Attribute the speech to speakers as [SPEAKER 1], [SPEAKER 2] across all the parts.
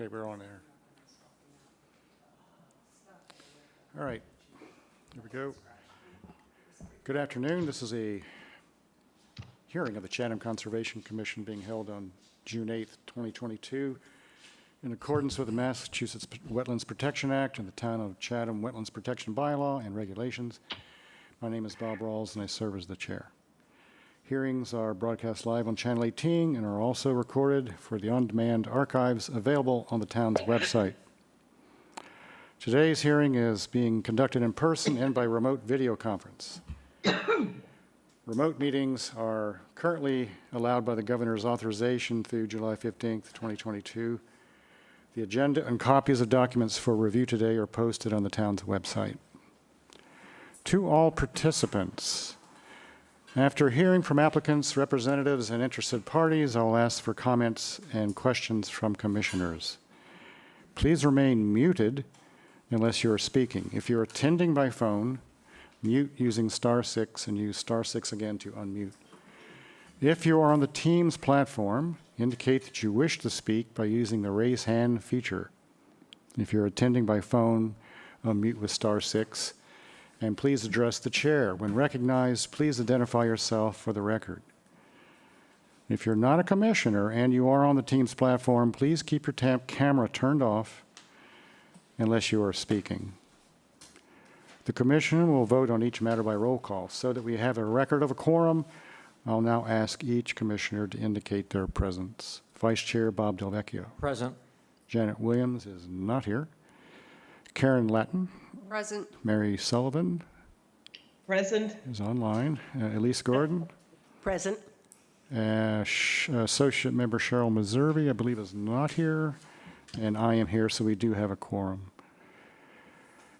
[SPEAKER 1] Okay, we're on air. All right, here we go. Good afternoon. This is a hearing of the Chatham Conservation Commission being held on June 8th, 2022, in accordance with the Massachusetts Wetlands Protection Act and the Town of Chatham Wetlands Protection Bylaw and regulations. My name is Bob Rawls, and I serve as the chair. Hearings are broadcast live on Channel 18 and are also recorded for the on-demand archives available on the town's website. Today's hearing is being conducted in person and by remote video conference. Remote meetings are currently allowed by the governor's authorization through July 15th, 2022. The agenda and copies of documents for review today are posted on the town's website. To all participants, after hearing from applicants, representatives, and interested parties, I'll ask for comments and questions from commissioners. Please remain muted unless you're speaking. If you're attending by phone, mute using *6 and use *6 again to unmute. If you are on the Teams platform, indicate that you wish to speak by using the raise hand feature. If you're attending by phone, unmute with *6. And please address the chair. When recognized, please identify yourself for the record. If you're not a commissioner and you are on the Teams platform, please keep your camera turned off unless you are speaking. The commission will vote on each matter by roll call. So that we have a record of a quorum, I'll now ask each commissioner to indicate their presence. Vice Chair Bob Delvecchio.
[SPEAKER 2] Present.
[SPEAKER 1] Janet Williams is not here. Karen Lattin.
[SPEAKER 3] Present.
[SPEAKER 1] Mary Sullivan
[SPEAKER 3] Present.
[SPEAKER 1] is online. Elise Gordon.
[SPEAKER 3] Present.
[SPEAKER 1] Associate Member Cheryl Meservey, I believe, is not here. And I am here, so we do have a quorum.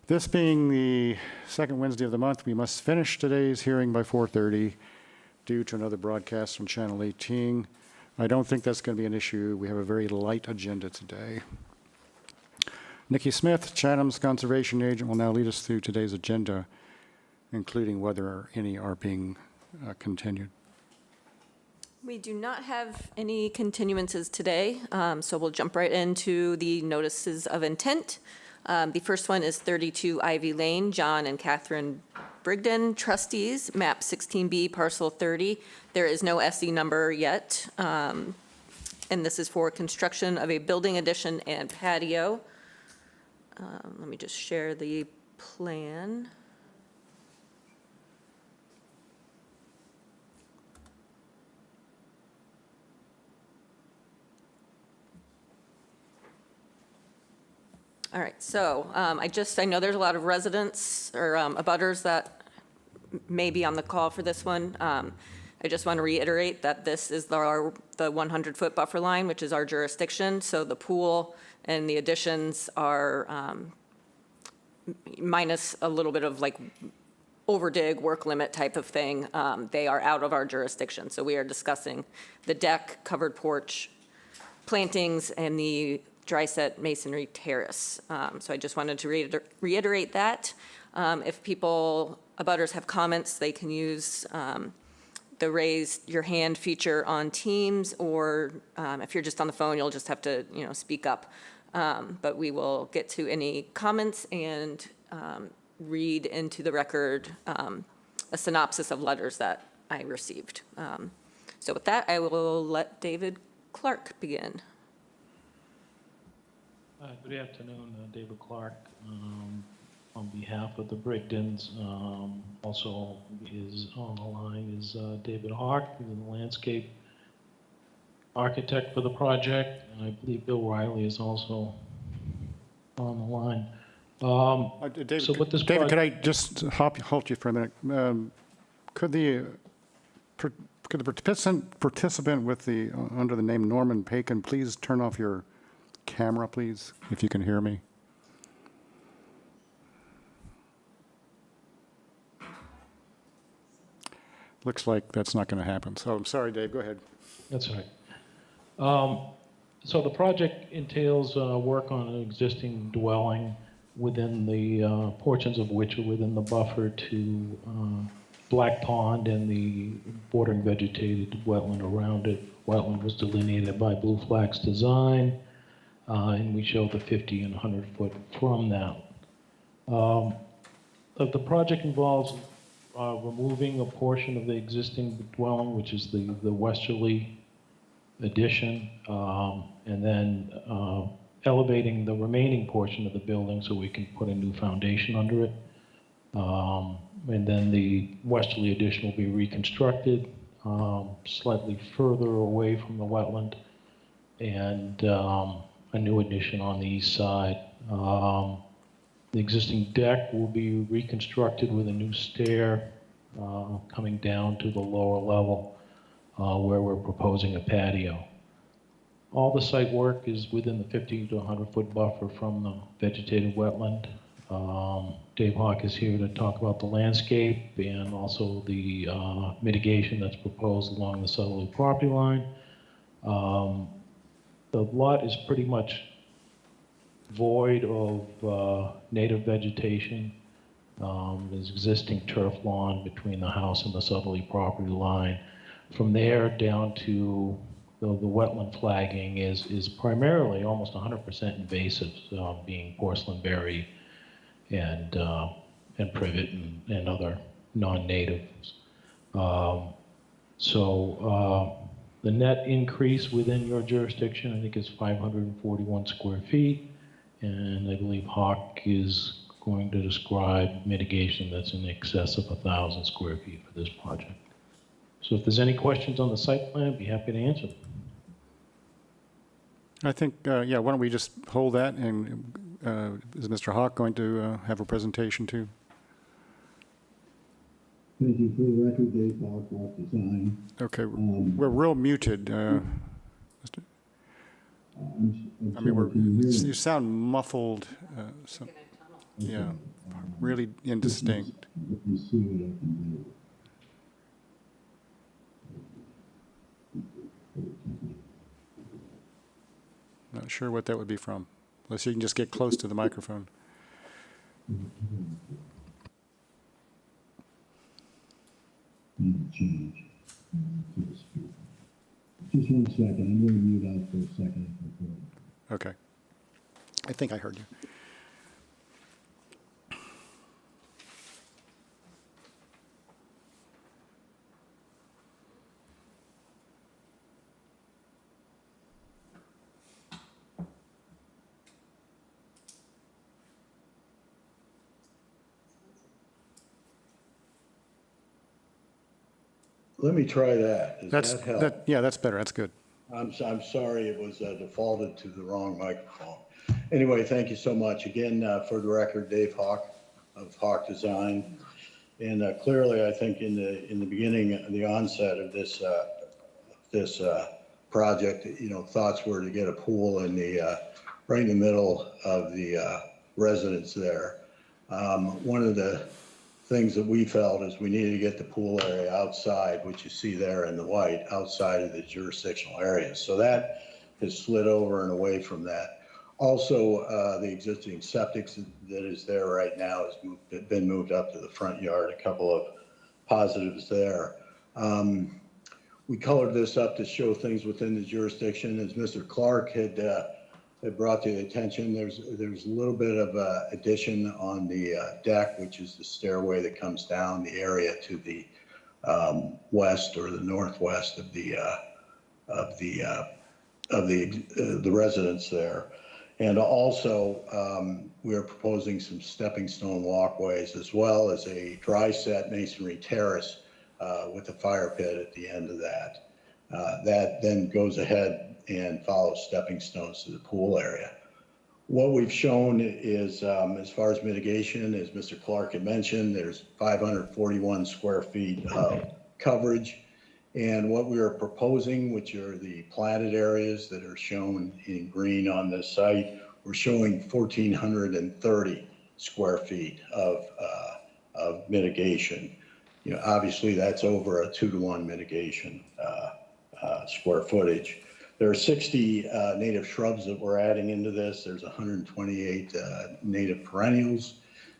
[SPEAKER 1] This being the second Wednesday of the month, we must finish today's hearing by 4:30 due to another broadcast on Channel 18. I don't think that's going to be an issue. We have a very light agenda today. Nikki Smith, Chatham's conservation agent, will now lead us through today's agenda, including whether any are being continued.
[SPEAKER 4] We do not have any continuances today, so we'll jump right into the notices of intent. The first one is 32 Ivy Lane, John and Catherine Brigden, trustees, map 16B, parcel 30. There is no SE number yet, and this is for construction of a building addition and patio. Let me just share the plan. All right, so I know there's a lot of residents or abutters that may be on the call for this one. I just want to reiterate that this is the 100-foot buffer line, which is our jurisdiction. So the pool and the additions are minus a little bit of like overdig, work limit type of thing. They are out of our jurisdiction. So we are discussing the deck, covered porch, plantings, and the dry set masonry terrace. So I just wanted to reiterate that. If abutters have comments, they can use the raise your hand feature on Teams, or if you're just on the phone, you'll just have to, speak up. But we will get to any comments and read into the record a synopsis of letters that I received. So with that, I will let David Clark begin.
[SPEAKER 5] Good afternoon, David Clark. On behalf of the Brigdens, also is on the line is David Hawk, who's the landscape architect for the project. And I believe Bill Riley is also on the line.
[SPEAKER 1] David,
[SPEAKER 5] so with this
[SPEAKER 1] David, could I just halt you for a minute? Could the participant with the under the name Norman Pakin please turn off your camera, please, if you can hear me? Looks like that's not going to happen. So I'm sorry, Dave. Go ahead.
[SPEAKER 5] That's all right. So the project entails work on an existing dwelling within the portions of which are within the buffer to Black Pond and the bordering vegetated wetland around it. Wetland was delineated by Blue Flax Design. and we show the 50 and 100 foot from that. The project involves removing a portion of the existing dwelling, which is the westerly addition, and then elevating the remaining portion of the building so we can put a new foundation under it. And then the westerly addition will be reconstructed slightly further away from the wetland, and a new addition on the east side. The existing deck will be reconstructed with a new stair coming down to the lower level where we're proposing a patio. All the site work is within the 50 to 100 foot buffer from the vegetated wetland. Dave Hawk is here to talk about the landscape and also the mitigation that's proposed along the southerly property line. The lot is pretty much void of native vegetation. There's existing turf lawn between the house and the southerly property line. From there down to the wetland flagging is primarily almost 100% invasive, being porcelain berry and privet and other non-natives. The net increase within your jurisdiction, I think, is 541 square feet. And I believe Hawk is going to describe mitigation that's in excess of 1,000 square feet for this project. So if there's any questions on the site plan, I'd be happy to answer them.
[SPEAKER 1] I think, yeah, why don't we just hold that, and is Mr. Hawk going to have a presentation too?
[SPEAKER 2] Thank you. For the record, Dave Hawk, Hawk Design.
[SPEAKER 1] Okay, we're real muted. Mr. I mean, you sound muffled. Yeah, really indistinct.
[SPEAKER 2] Let me see what I can do.
[SPEAKER 1] Not sure what that would be from, unless you can just get close to the microphone.
[SPEAKER 2] Change. Just 1 second. I'm going to mute out for a second.
[SPEAKER 1] Okay. I think I heard you.
[SPEAKER 2] Let me try that. Does that help?
[SPEAKER 1] Yeah, that's better. That's good.
[SPEAKER 2] I'm sorry it was defaulted to the wrong microphone. Anyway, thank you so much. Again, for the record, Dave Hawk of Hawk Design. And clearly, I think in the beginning, the onset of this project, thoughts were to get a pool in the right in the middle of the residence there. One of the things that we felt is we needed to get the pool area outside, which you see there in the white, outside of the jurisdictional area. So that has slid over and away from that. Also, the existing septic that is there right now has been moved up to the front yard. A couple of positives there. We colored this up to show things within the jurisdiction. As Mr. Clark had brought to the attention, there's a little bit of addition on the deck, which is the stairway that comes down the area to the west or the northwest of the residence there. And also, we are proposing some stepping stone walkways, as well as a dry set masonry terrace with a fire pit at the end of that. That then goes ahead and follows stepping stones to the pool area. What we've shown is, as far as mitigation, as Mr. Clark had mentioned, there's 541 square feet of coverage. And what we are proposing, which are the platted areas that are shown in green on this site, we're showing 1,430 square feet of mitigation. Obviously that's over a 2-to-1 mitigation square footage. There are 60 native shrubs that we're adding into this. There's 128 native perennials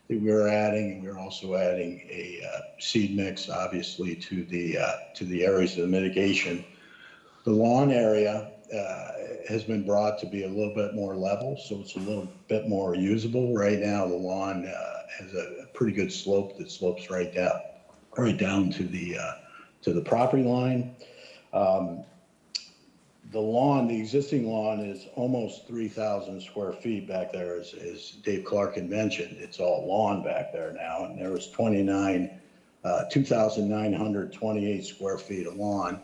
[SPEAKER 2] that we're adding, and we're also adding a seed mix, obviously, to the areas of the mitigation. The lawn area has been brought to be a little bit more level, so it's a little bit more usable. Right now, the lawn has a pretty good slope that slopes right down to the property line. The existing lawn is almost 3,000 square feet back there, as Dave Clark had mentioned. It's all lawn back there now, and there was 2,928 square feet of lawn.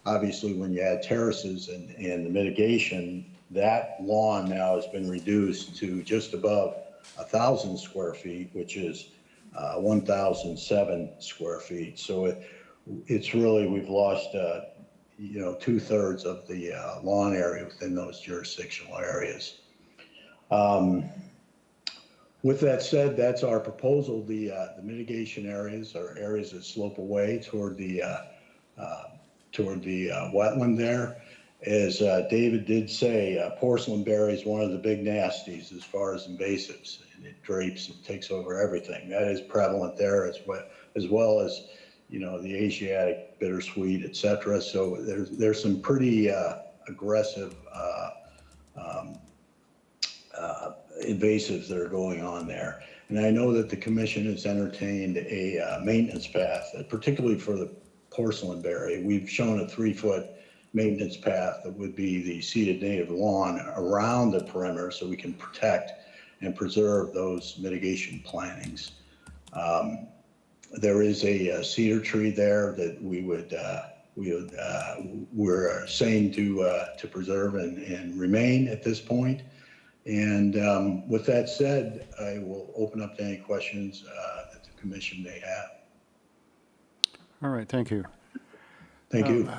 [SPEAKER 2] Obviously, when you add terraces and the mitigation, that lawn now has been reduced to just above 1,000 square feet, which is 1,007 square feet. So it's really, we've lost, 2/3 of the lawn area within those jurisdictional areas. With that said, that's our proposal. The mitigation areas are areas that slope away toward the wetland there. As David did say, porcelain berry is one of the big nasties as far as invasives, and it drapes and takes over everything. That is prevalent there as well as the Asiatic bittersweet, et cetera. So there's some pretty aggressive invasives that are going on there. And I know that the commission has entertained a maintenance path, particularly for the porcelain berry. We've shown a 3-foot maintenance path that would be the seeded native lawn around the perimeter so we can protect and preserve those mitigation plantings. There is a cedar tree there that we're saying to preserve and remain at this point. And with that said, I will open up to any questions that the commission may have.
[SPEAKER 1] All right, thank you.
[SPEAKER 2] Thank you.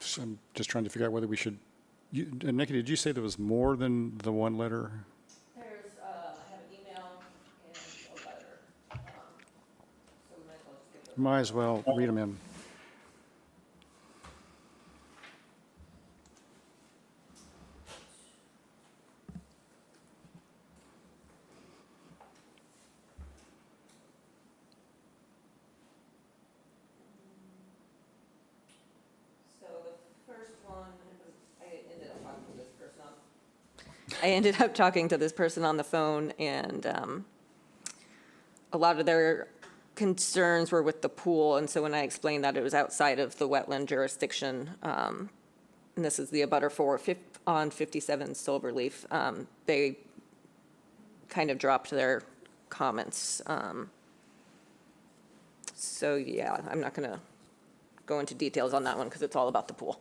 [SPEAKER 1] So I'm just trying to figure out whether we should, Nikki, did you say there was more than the one letter?
[SPEAKER 4] There's, I have an email and a letter, so we might as well just give those.
[SPEAKER 1] Might as well read them in.
[SPEAKER 4] So the first one, I ended up talking to this person on the phone, and a lot of their concerns were with the pool, and so when I explained that it was outside of the wetland jurisdiction, and this is the abutter for on 57 Silverleaf, they kind of dropped their comments. So yeah, I'm not going to go into details on that one because it's all about the pool.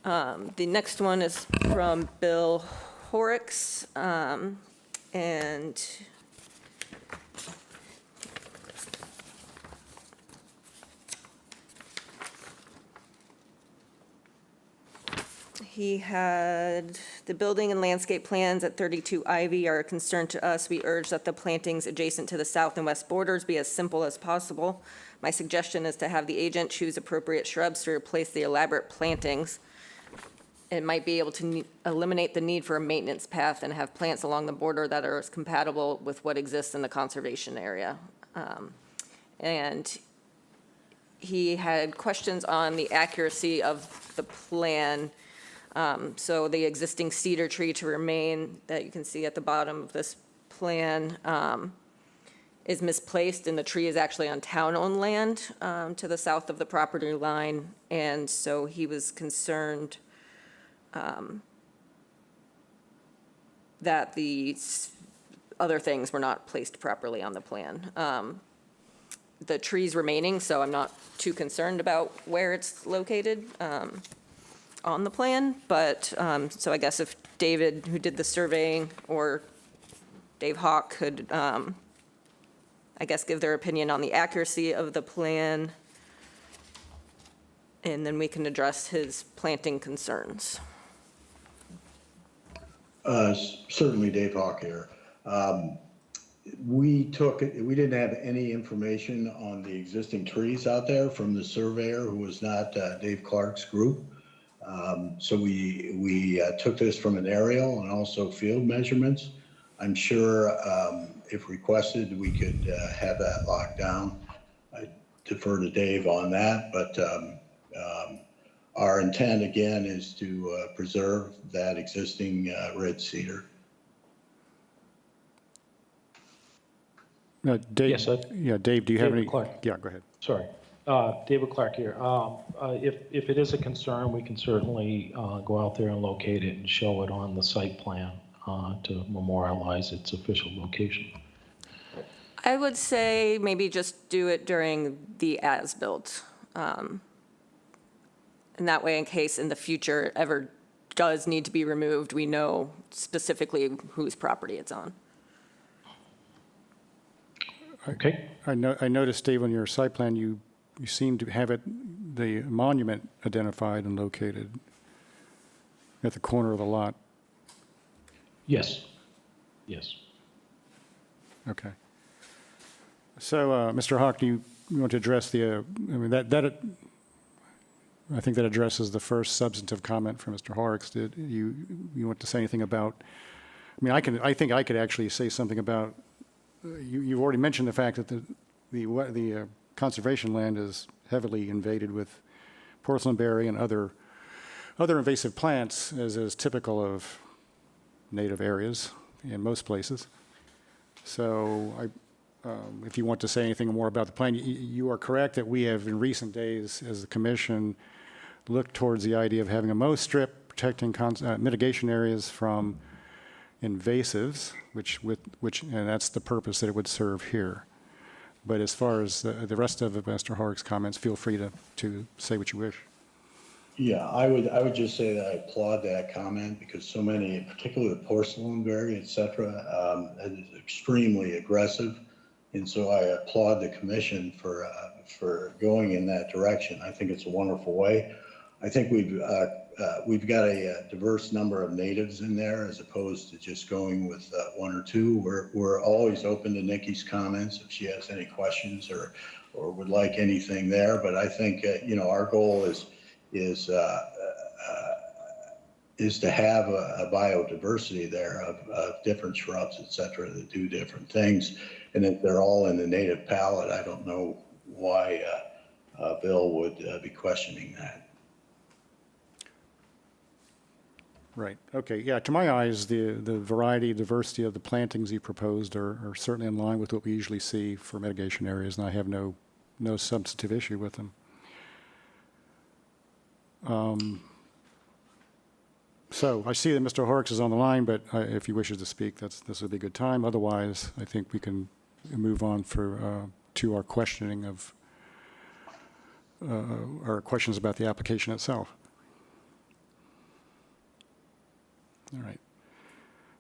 [SPEAKER 4] The next one is from Bill Horrocks, and he had the building and landscape plans at 32 Ivy are a concern to us. We urge that the plantings adjacent to the south and west borders be as simple as possible. My suggestion is to have the agent choose appropriate shrubs to replace the elaborate plantings. It might be able to eliminate the need for a maintenance path and have plants along the border that are compatible with what exists in the conservation area. And he had questions on the accuracy of the plan. So the existing cedar tree to remain that you can see at the bottom of this plan is misplaced, and the tree is actually on town-owned land to the south of the property line. And so he was concerned that the other things were not placed properly on the plan. The tree's remaining, so I'm not too concerned about where it's located on the plan, but, so I guess if David, who did the surveying, or Dave Hawk could, I guess, give their opinion on the accuracy of the plan, and then we can address his planting concerns.
[SPEAKER 2] Certainly, Dave Hawk here. We didn't have any information on the existing trees out there from the surveyor, who was not Dave Clark's group. So we took this from an aerial and also field measurements. I'm sure if requested, we could have that locked down. I defer to Dave on that, but our intent again is to preserve that existing red cedar.
[SPEAKER 1] Dave,
[SPEAKER 5] Yes,
[SPEAKER 1] yeah, Dave, do you have
[SPEAKER 5] David
[SPEAKER 1] any?
[SPEAKER 5] Clark.
[SPEAKER 1] Yeah, go ahead.
[SPEAKER 5] Sorry. David Clark here. If it is a concern, we can certainly go out there and locate it and show it on the site plan to memorialize its official location.
[SPEAKER 4] I would say maybe just do it during the as-built. And that way, in case in the future it ever does need to be removed, we know specifically whose property it's on.
[SPEAKER 5] Okay?
[SPEAKER 1] I noticed, Dave, on your site plan, you seem to have the monument identified and located at the corner of the lot.
[SPEAKER 5] Yes. Yes.
[SPEAKER 1] Okay. So, Mr. Hawk, do you want to address I mean, I think that addresses the first substantive comment from Mr. Horrocks. Did you want to say anything about, I mean, I think I could actually say something about, you've already mentioned the fact that the conservation land is heavily invaded with porcelainberry and other invasive plants, as is typical of native areas in most places. So if you want to say anything more about the plan, you are correct that we have in recent days, as the commission, looked towards the idea of having a mow strip protecting mitigation areas from invasives, and that's the purpose that it would serve here. But as far as the rest of Mr. Horrocks' comments, feel free to say what you wish.
[SPEAKER 2] Yeah, I would just say that I applaud that comment because so many, particularly the porcelainberry, et cetera, is extremely aggressive. And so I applaud the commission for going in that direction. I think it's a wonderful way. I think we've got a diverse number of natives in there as opposed to just going with one or two. We're always open to Nikki's comments if she has any questions or would like anything there. But I think our goal is to have a biodiversity there of different shrubs, et cetera, that do different things. And if they're all in the native palette, I don't know why Bill would be questioning that.
[SPEAKER 1] Right. Okay. Yeah. To my eyes, the variety, diversity of the plantings you proposed are certainly in line with what we usually see for mitigation areas, and I have no substantive issue with them. So I see that Mr. Horrocks is on the line, but if he wishes to speak, this would be a good time. Otherwise, I think we can move on to our questioning of our questions about the application itself. All right.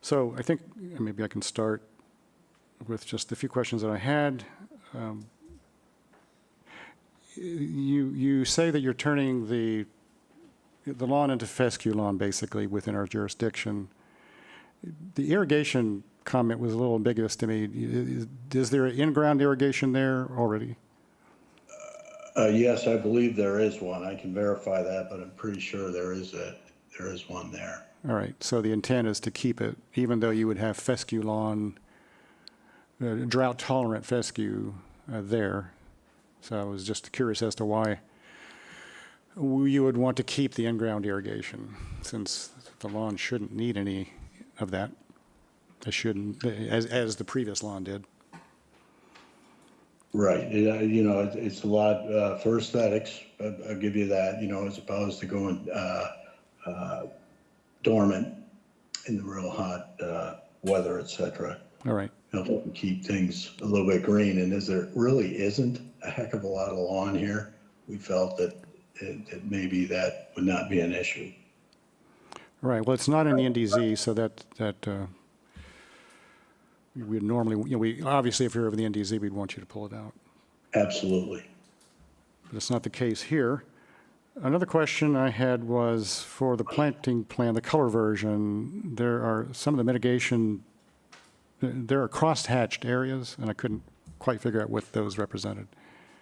[SPEAKER 1] So I think maybe I can start with just a few questions that I had. You say that you're turning the lawn into fescue lawn, basically, within our jurisdiction. The irrigation comment was a little ambiguous to me. Is there in-ground irrigation there already?
[SPEAKER 2] Yes, I believe there is one. I can verify that, but I'm pretty sure there is one there.
[SPEAKER 1] All right. So the intent is to keep it, even though you would have fescue lawn, drought-tolerant fescue there. So I was just curious as to why you would want to keep the in-ground irrigation, since the lawn shouldn't need any of that. It shouldn't, as the previous lawn did.
[SPEAKER 2] Right. It's a lot for aesthetics. I'll give you that. As opposed to going dormant in the real hot weather, et cetera.
[SPEAKER 1] All right.
[SPEAKER 2] Help keep things a little bit green. And as there really isn't a heck of a lot of lawn here, we felt that maybe that would not be an issue.
[SPEAKER 1] All right. Well, it's not in the NDZ, so that we normally, we obviously, if you're over the NDZ, we'd want you to pull it out.
[SPEAKER 2] Absolutely.
[SPEAKER 1] But it's not the case here. Another question I had was for the planting plan, the color version, there are some of the mitigation, there are cross-hatched areas, and I couldn't quite figure out what those represented.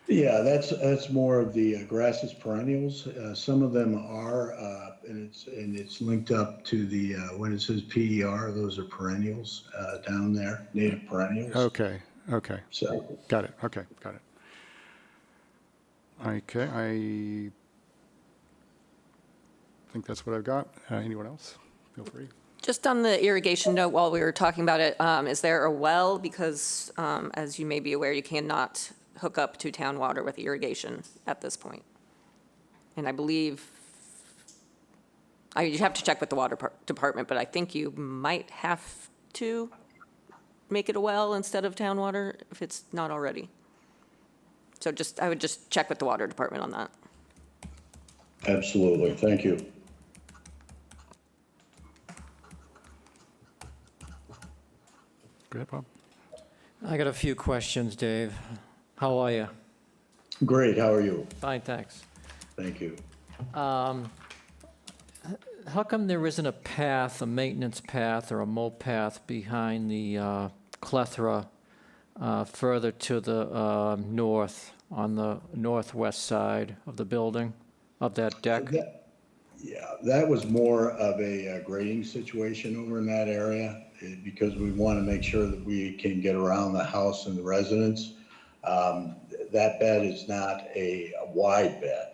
[SPEAKER 2] Yeah, that's more of the grasses perennials. Some of them are, and it's linked up to the when it says PER, those are perennials down there, native perennials.
[SPEAKER 1] Okay.
[SPEAKER 2] So
[SPEAKER 1] Got it. Okay, got it. Okay, think that's what I've got. Anyone else? Feel free.
[SPEAKER 4] Just on the irrigation note, while we were talking about it, is there a well? Because as you may be aware, you cannot hook up to town water with irrigation at this point. And I believe, you have to check with the water department, but I think you might have to make it a well instead of town water if it's not already. So I would just check with the water department on that.
[SPEAKER 2] Absolutely. Thank you.
[SPEAKER 1] Go ahead, Bob.
[SPEAKER 6] I got a few questions, Dave. How are you?
[SPEAKER 2] Great. How are you?
[SPEAKER 6] Fine, thanks.
[SPEAKER 2] Thank you.
[SPEAKER 6] How come there isn't a path, a maintenance path or a mow path behind the plethora further to the north, on the northwest side of the building, of that deck?
[SPEAKER 2] Yeah, that was more of a grading situation over in that area because we want to make sure that we can get around the house and the residence. That bed is not a wide bed.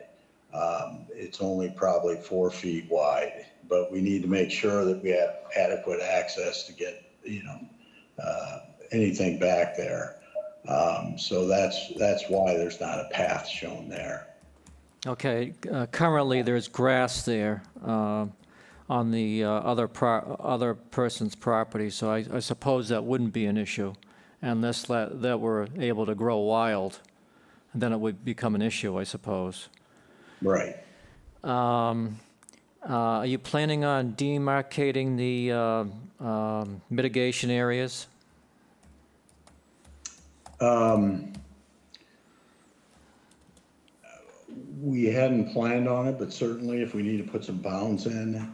[SPEAKER 2] It's only probably 4 feet wide, but we need to make sure that we have adequate access to get, anything back there. So that's why there's not a path shown there.
[SPEAKER 6] Okay, currently there's grass there on the other person's property, so I suppose that wouldn't be an issue unless that were able to grow wild, and then it would become an issue, I suppose.
[SPEAKER 2] Right.
[SPEAKER 6] Are you planning on demarcating the mitigation areas?
[SPEAKER 2] We hadn't planned on it, but certainly if we need to put some bounds in,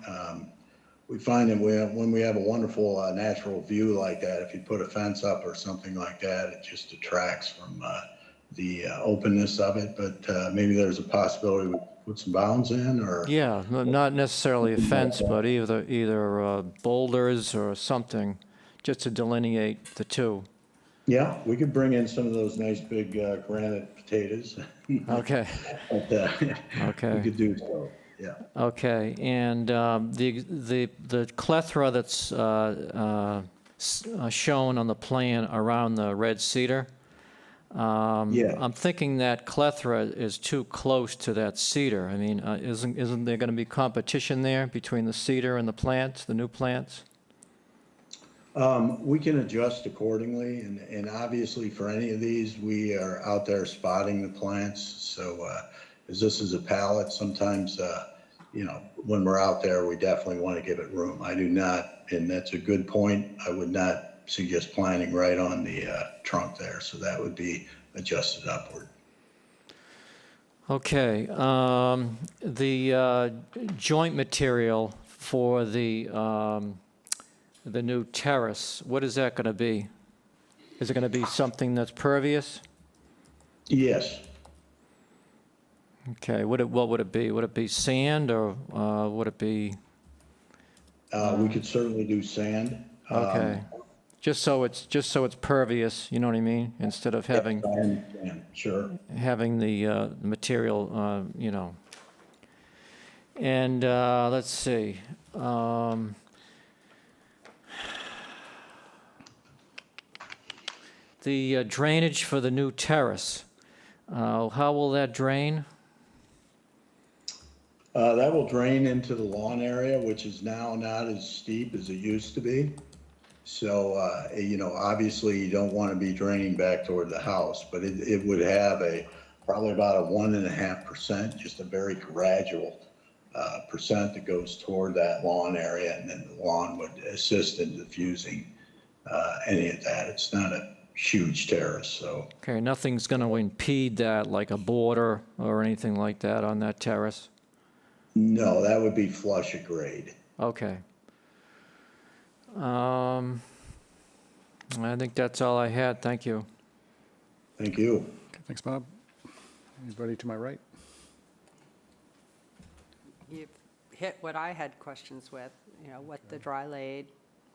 [SPEAKER 2] we find that when we have a wonderful natural view like that, if you put a fence up or something like that, it just detracts from the openness of it. But maybe there's a possibility we put some bounds in, or
[SPEAKER 6] Yeah, not necessarily a fence, but either boulders or something, just to delineate the two.
[SPEAKER 2] yeah, we could bring in some of those nice big granite potatoes.
[SPEAKER 6] Okay,
[SPEAKER 2] But, we
[SPEAKER 6] okay,
[SPEAKER 2] could do so. Yeah.
[SPEAKER 6] okay. And the plethora that's shown on the plan around the red cedar,
[SPEAKER 2] Yeah.
[SPEAKER 6] I'm thinking that plethora is too close to that cedar. I mean, isn't there going to be competition there between the cedar and the plants, the new plants?
[SPEAKER 2] We can adjust accordingly, and obviously for any of these, we are out there spotting the plants. So as this is a pallet, sometimes, when we're out there, we definitely want to give it room. I do not, and that's a good point. I would not suggest planting right on the trunk there. So that would be adjusted upward.
[SPEAKER 6] Okay, the joint material for the new terrace, what is that going to be? Is it going to be something that's pervious?
[SPEAKER 2] Yes.
[SPEAKER 6] Okay, what would it be? Would it be sand, or would it be,
[SPEAKER 2] We could certainly do sand.
[SPEAKER 6] okay, just so it's pervious, you know what I mean? Instead of having
[SPEAKER 2] I understand. Sure.
[SPEAKER 6] the material, And let's see. The drainage for the new terrace, how will that drain?
[SPEAKER 2] That will drain into the lawn area, which is now not as steep as it used to be. So, obviously you don't want to be draining back toward the house, but it would have probably about a 1.5%, just a very gradual percent that goes toward that lawn area, and then the lawn would assist in diffusing any of that. It's not a huge terrace, so.
[SPEAKER 6] Okay, nothing's going to impede that, like a border or anything like that on that terrace?
[SPEAKER 2] No, that would be flush at grade.
[SPEAKER 6] Okay. I think that's all I had. Thank you.
[SPEAKER 2] Thank you.
[SPEAKER 1] Okay, thanks, Bob. Anybody to my right?
[SPEAKER 3] You've hit what I had questions with, what the dry laid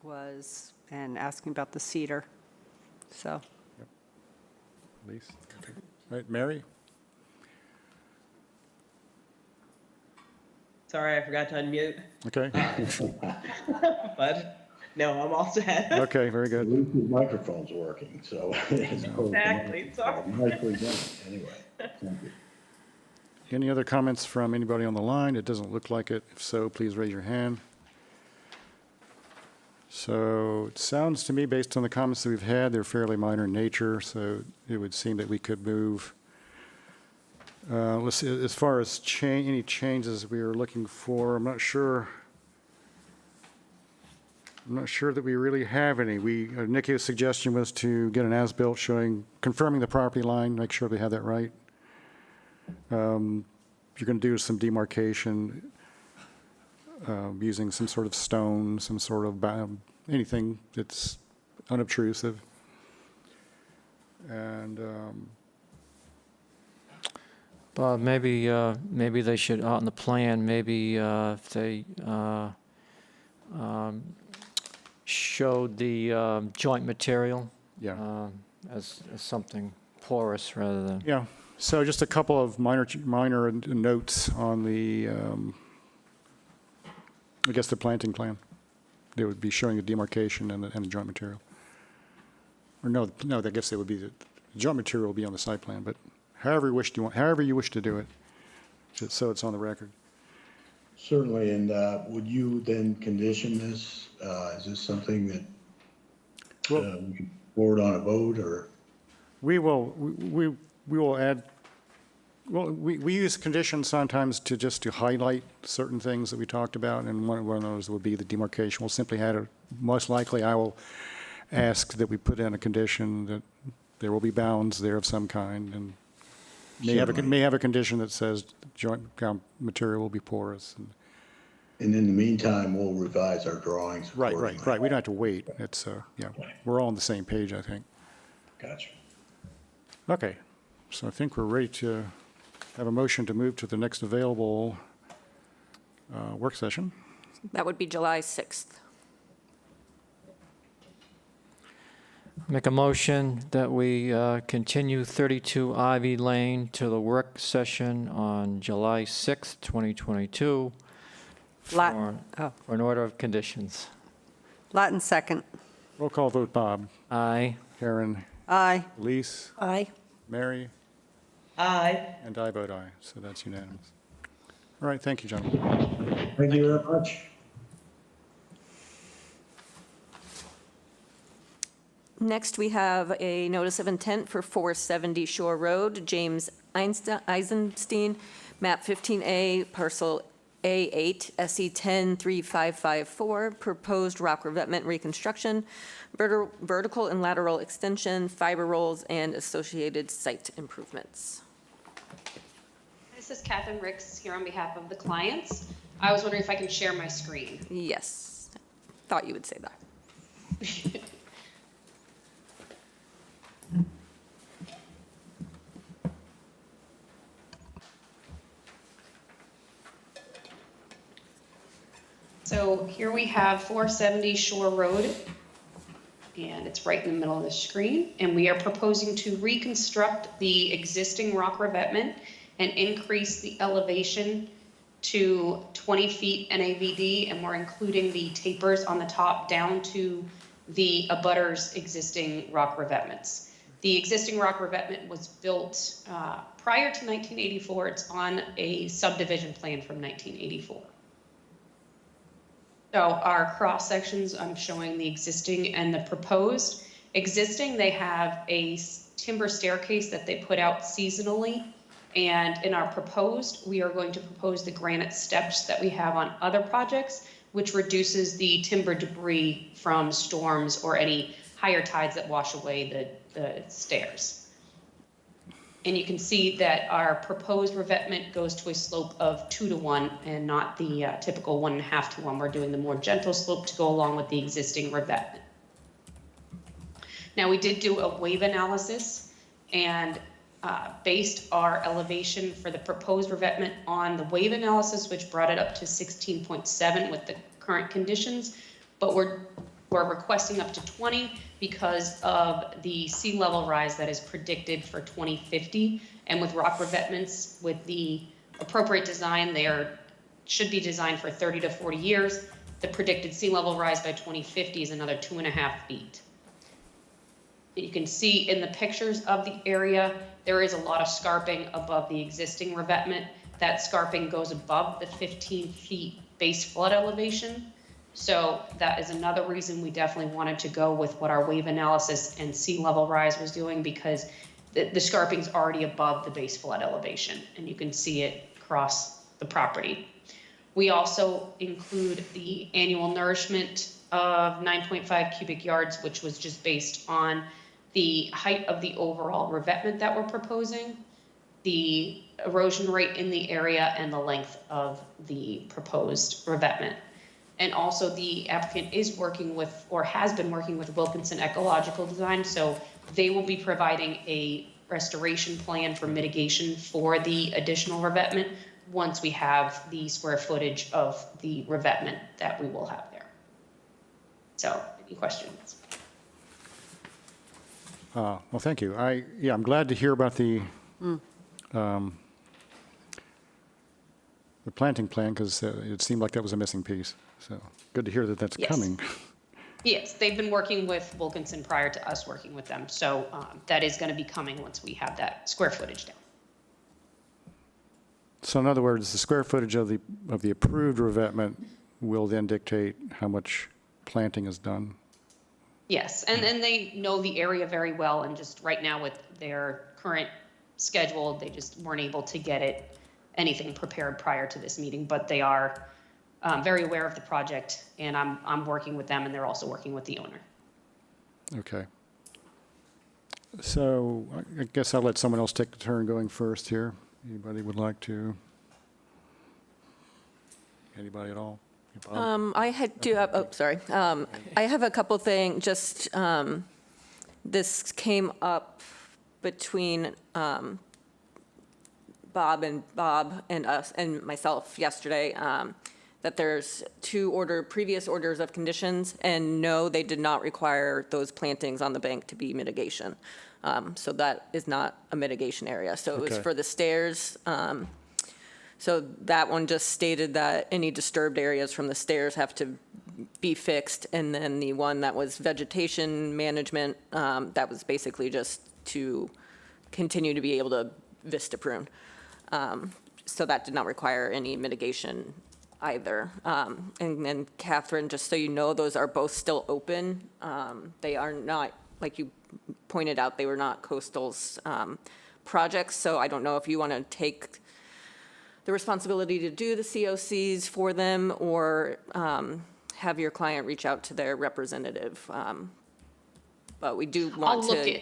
[SPEAKER 3] was and asking about the cedar. So,
[SPEAKER 1] Elise? All right, Mary?
[SPEAKER 7] Sorry, I forgot to unmute.
[SPEAKER 1] Okay,
[SPEAKER 7] But no, I'm all set.
[SPEAKER 1] okay, very
[SPEAKER 2] At
[SPEAKER 1] good.
[SPEAKER 2] least his microphone's working, so.
[SPEAKER 7] Exactly, sorry.
[SPEAKER 2] Nicely done, anyway. Thank you.
[SPEAKER 1] Any other comments from anybody on the line? It doesn't look like it. If so, please raise your hand. So it sounds to me, based on the comments that we've had, they're fairly minor in nature, so it would seem that we could move. Let's see, as far as any changes we were looking for, I'm not sure that we really have any. Nikki's suggestion was to get an as-built confirming the property line, make sure we have that right. You're going to do some demarcation using some sort of stone, some sort of anything that's unobtrusive. And
[SPEAKER 6] Bob, maybe they should, on the plan, maybe if they showed the joint material
[SPEAKER 1] yeah,
[SPEAKER 6] as something porous rather than,
[SPEAKER 1] yeah. So just a couple of minor notes on the, I guess, the planting plan. They would be showing the demarcation and the joint material. Or no, I guess they would be, the joint material will be on the site plan, but however you wish to do it, just so it's on the record.
[SPEAKER 2] Certainly, and would you then condition this? Is this something that we can forward on a vote, or?
[SPEAKER 1] We will add, well, we use conditions sometimes to highlight certain things that we talked about, and one of those would be the demarcation. We'll simply most likely I will ask that we put in a condition that there will be bounds there of some kind, and may have a condition that says joint material will be porous.
[SPEAKER 2] And in the meantime, we'll revise our drawings accordingly.
[SPEAKER 1] Right. We don't have to wait. It's, yeah, we're all on the same page, I think.
[SPEAKER 2] Gotcha.
[SPEAKER 1] Okay, so I think we're ready to have a motion to move to the next available work session.
[SPEAKER 4] That would be July 6th.
[SPEAKER 6] make a motion that we continue 32 Ivy Lane to the work session on July 6th, 2022 for an order of conditions.
[SPEAKER 3] Latin second.
[SPEAKER 1] Roll call vote, Bob.
[SPEAKER 6] Aye.
[SPEAKER 1] Karen.
[SPEAKER 3] Aye.
[SPEAKER 1] Elise.
[SPEAKER 3] Aye.
[SPEAKER 1] Mary.
[SPEAKER 7] Aye.
[SPEAKER 1] And I vote aye, so that's unanimous. All right, thank you, gentlemen.
[SPEAKER 2] Thank you very much.
[SPEAKER 4] Next, we have a notice of intent for 470 Shore Road, James Eisenstein, map 15A, parcel A8, SE 103554, proposed rock revetment reconstruction, vertical and lateral extension, fiber rolls, and associated site improvements.
[SPEAKER 8] This is Catherine Ricks here on behalf of the clients. I was wondering if I can share my screen.
[SPEAKER 4] Yes, thought you would say that.
[SPEAKER 8] So here we have 470 Shore Road, and it's right in the middle of the screen. And we are proposing to reconstruct the existing rock revetment and increase the elevation to 20 feet NAVD, and we're including the tapers on the top down to the abutters existing rock revetments. The existing rock revetment was built prior to 1984. It's on a subdivision plan from 1984. So our cross sections, I'm showing the existing and the proposed. Existing, they have a timber staircase that they put out seasonally. And in our proposed, we are going to propose the granite steps that we have on other projects, which reduces the timber debris from storms or any higher tides that wash away the stairs. And you can see that our proposed revetment goes to a slope of 2 to 1 and not the typical 1.5 to 1. We're doing the more gentle slope to go along with the existing revetment. Now, we did do a wave analysis and based our elevation for the proposed revetment on the wave analysis, which brought it up to 16.7 with the current conditions, but we're requesting up to 20 because of the sea level rise that is predicted for 2050. And with rock revetments, with the appropriate design, they are should be designed for 30 to 40 years. The predicted sea level rise by 2050 is another 2.5 feet. You can see in the pictures of the area, there is a lot of scarping above the existing revetment. That scarping goes above the 15 feet base flood elevation. So that is another reason we definitely wanted to go with what our wave analysis and sea level rise was doing, because the scarping's already above the base flood elevation, and you can see it across the property. We also include the annual nourishment of 9.5 cubic yards, which was just based on the height of the overall revetment that we're proposing, the erosion rate in the area, and the length of the proposed revetment. And also the applicant is working with, or has been working with, Wilkinson Ecological Design, so they will be providing a restoration plan for mitigation for the additional revetment once we have the square footage of the revetment that we will have there. So, any questions?
[SPEAKER 1] Well, thank you. I'm glad to hear about the planting plan, because it seemed like that was a missing piece. So good to hear that that's
[SPEAKER 8] Yes.
[SPEAKER 1] coming.
[SPEAKER 8] Yes, they've been working with Wilkinson prior to us working with them, so that is going to be coming once we have that square footage down.
[SPEAKER 1] So in other words, the square footage of the approved revetment will then dictate how much planting is done.
[SPEAKER 8] Yes, and they know the area very well, and just right now with their current schedule, they just weren't able to get anything prepared prior to this meeting, but they are very aware of the project, and I'm working with them, and they're also working with the owner.
[SPEAKER 1] Okay. So I guess I'll let someone else take the turn going first here. Anybody would like to? Anybody at all? Bob?
[SPEAKER 4] I have a couple things, just, this came up between Bob and us and myself yesterday, that there's previous orders of conditions, and no, they did not require those plantings on the bank to be mitigation. So that is not a mitigation area. So it was
[SPEAKER 1] Okay.
[SPEAKER 4] for the stairs. So that one just stated that any disturbed areas from the stairs have to be fixed. And then the one that was vegetation management, that was basically just to continue to be able to vista prune. So that did not require any mitigation either. And then Catherine, just so you know, those are both still open. They are not, like you pointed out, they were not coastals projects. So I don't know if you want to take the responsibility to do the COCs for them, or have your client reach out to their representative. But we do want to.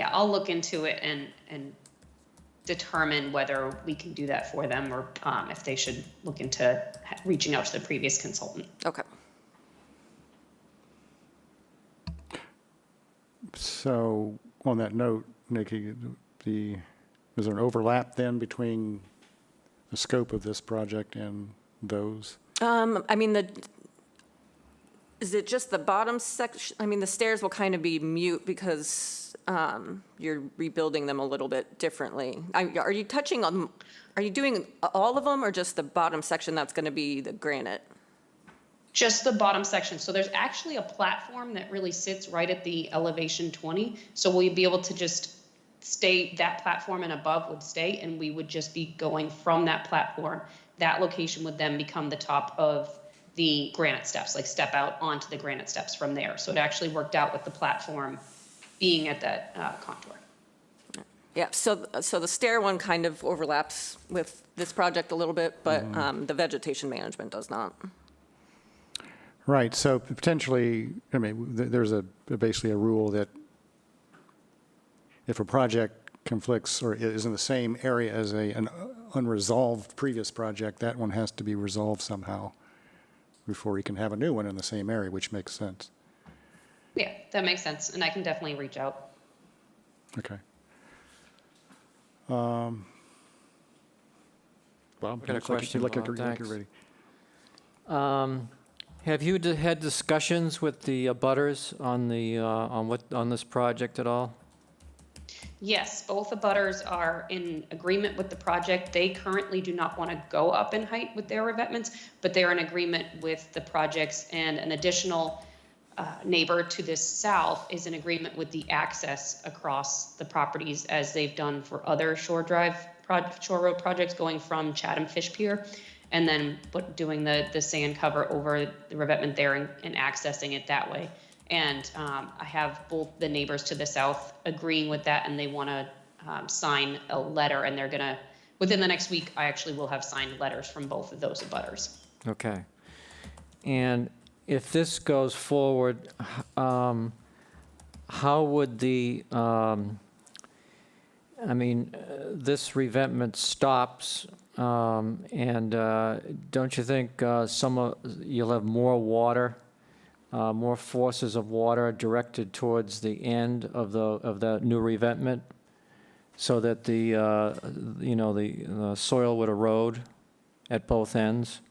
[SPEAKER 8] I'll look into it and determine whether we can do that for them, or if they should look into reaching out to the previous consultant.
[SPEAKER 4] Okay.
[SPEAKER 1] So on that note, Nikki, is there an overlap then between the scope of this project and those?
[SPEAKER 4] I mean, is it just the bottom section? I mean, the stairs will kind of be mute because you're rebuilding them a little bit differently. Are you touching on, are you doing all of them, or just the bottom section that's going to be the granite?
[SPEAKER 8] Just the bottom section. So there's actually a platform that really sits right at the elevation 20. So we'll be able to just stay, that platform and above would stay, and we would just be going from that platform. That location would then become the top of the granite steps, like step out onto the granite steps from there. So it actually worked out with the platform being at that contour.
[SPEAKER 4] Yeah, so the stair one kind of overlaps with this project a little bit, but the vegetation management does not.
[SPEAKER 1] Right, so potentially, I mean, there's basically a rule that if a project conflicts or is in the same area as an unresolved previous project, that one has to be resolved somehow before you can have a new one in the same area, which makes sense.
[SPEAKER 8] Yeah, that makes sense, and I can definitely reach out.
[SPEAKER 1] Okay. Bob,
[SPEAKER 6] I got a
[SPEAKER 1] looks like
[SPEAKER 6] question,
[SPEAKER 1] you look like
[SPEAKER 6] Bob.
[SPEAKER 1] you're
[SPEAKER 6] Thanks.
[SPEAKER 1] ready.
[SPEAKER 6] Have you had discussions with the abutters on the, on this project at all?
[SPEAKER 8] Yes, both abutters are in agreement with the project. They currently do not want to go up in height with their revetments, but they're in agreement with the projects, and an additional neighbor to the south is in agreement with the access across the properties, as they've done for other shore road projects going from Chatham Fish Pier, and then doing the sand cover over the revetment there and accessing it that way. And I have both the neighbors to the south agreeing with that, and they want to sign a letter, and they're gonna, within the next week, I actually will have signed letters from both of those abutters.
[SPEAKER 6] Okay. And if this goes forward, how would the, this revetment stops, and don't you think you'll have more water, more forces of water directed towards the end of the new revetment, so that the soil would erode at both ends?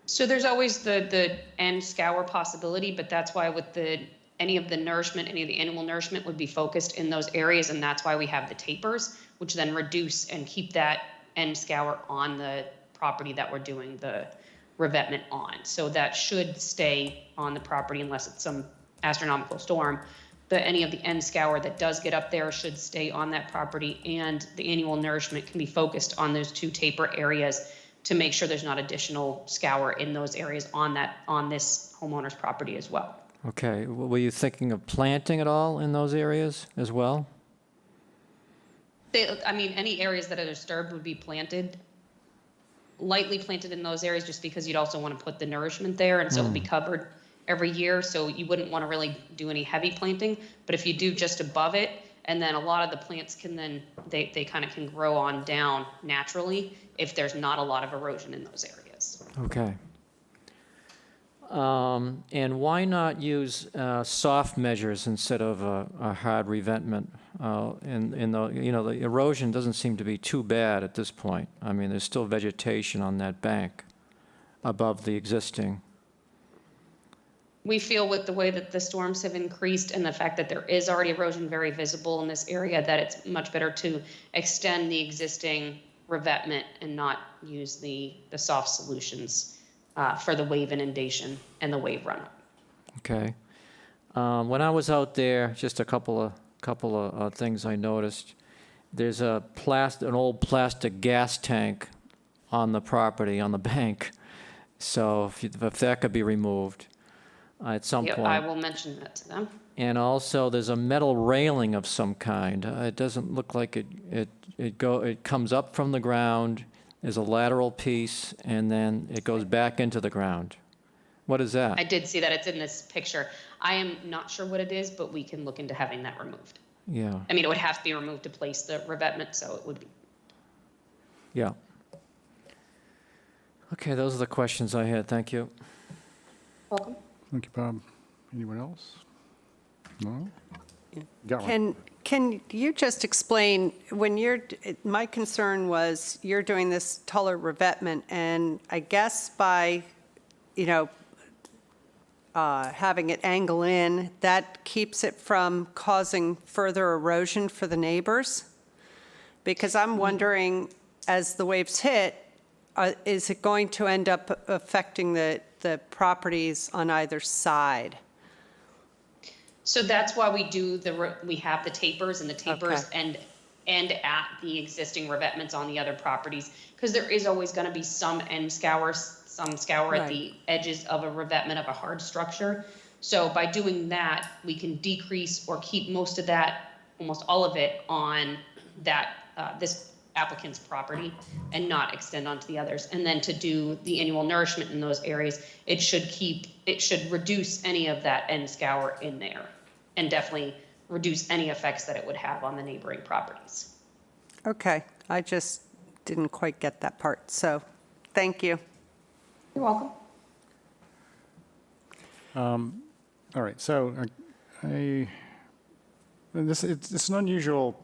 [SPEAKER 8] So there's always the end scour possibility, but that's why with any of the annual nourishment would be focused in those areas, and that's why we have the tapers, which then reduce and keep that end scour on the property that we're doing the revetment on. So that should stay on the property unless it's some astronomical storm. But any of the end scour that does get up there should stay on that property, and the annual nourishment can be focused on those two taper areas to make sure there's not additional scour in those areas on this homeowner's property as well.
[SPEAKER 6] Okay, were you thinking of planting at all in those areas as well?
[SPEAKER 8] Any areas that are disturbed would be planted, lightly planted in those areas, just because you'd also want to put the nourishment there, and so it would be covered every year, so you wouldn't want to really do any heavy planting. But if you do just above it, and then a lot of the plants can then, they kind of can grow on down naturally if there's not a lot of erosion in those areas.
[SPEAKER 6] Okay. And why not use soft measures instead of a hard revetment? The erosion doesn't seem to be too bad at this point. I mean, there's still vegetation on that bank above the existing.
[SPEAKER 8] We feel with the way that the storms have increased and the fact that there is already erosion very visible in this area, that it's much better to extend the existing revetment and not use the soft solutions for the wave inundation and the wave runoff.
[SPEAKER 6] Okay. When I was out there, just a couple of things I noticed. There's an old plastic gas tank on the property, on the bank. So if that could be removed at some
[SPEAKER 8] Yep,
[SPEAKER 6] point.
[SPEAKER 8] I will mention that to them.
[SPEAKER 6] And also, there's a metal railing of some kind. It doesn't look like it comes up from the ground. There's a lateral piece, and then it goes back into the ground. What is that?
[SPEAKER 8] I did see that. It's in this picture. I am not sure what it is, but we can look into having that removed.
[SPEAKER 6] Yeah.
[SPEAKER 8] It would have to be removed to place the revetment, so it would be.
[SPEAKER 6] Yeah. Okay, those are the questions I had. Thank you.
[SPEAKER 8] Welcome.
[SPEAKER 1] Thank you, Bob. Anyone else? No? Got one.
[SPEAKER 3] Can you just explain, my concern was you're doing this taller revetment, and I guess by, having it angle in, that keeps it from causing further erosion for the neighbors? Because I'm wondering, as the waves hit, is it going to end up affecting the properties on either side?
[SPEAKER 8] So that's why we have the tapers, and the tapers
[SPEAKER 3] Okay.
[SPEAKER 8] end at the existing revetments on the other properties, because there is always going to be some scour at the edges of a revetment of a hard structure. So by doing that, we can decrease or keep most of that, almost all of it, on that this applicant's property and not extend onto the others. And then to do the annual nourishment in those areas, it should reduce any of that end scour in there, and definitely reduce any effects that it would have on the neighboring properties.
[SPEAKER 3] Okay, I just didn't quite get that part, so thank you.
[SPEAKER 8] You're welcome.
[SPEAKER 1] All right, so it's an unusual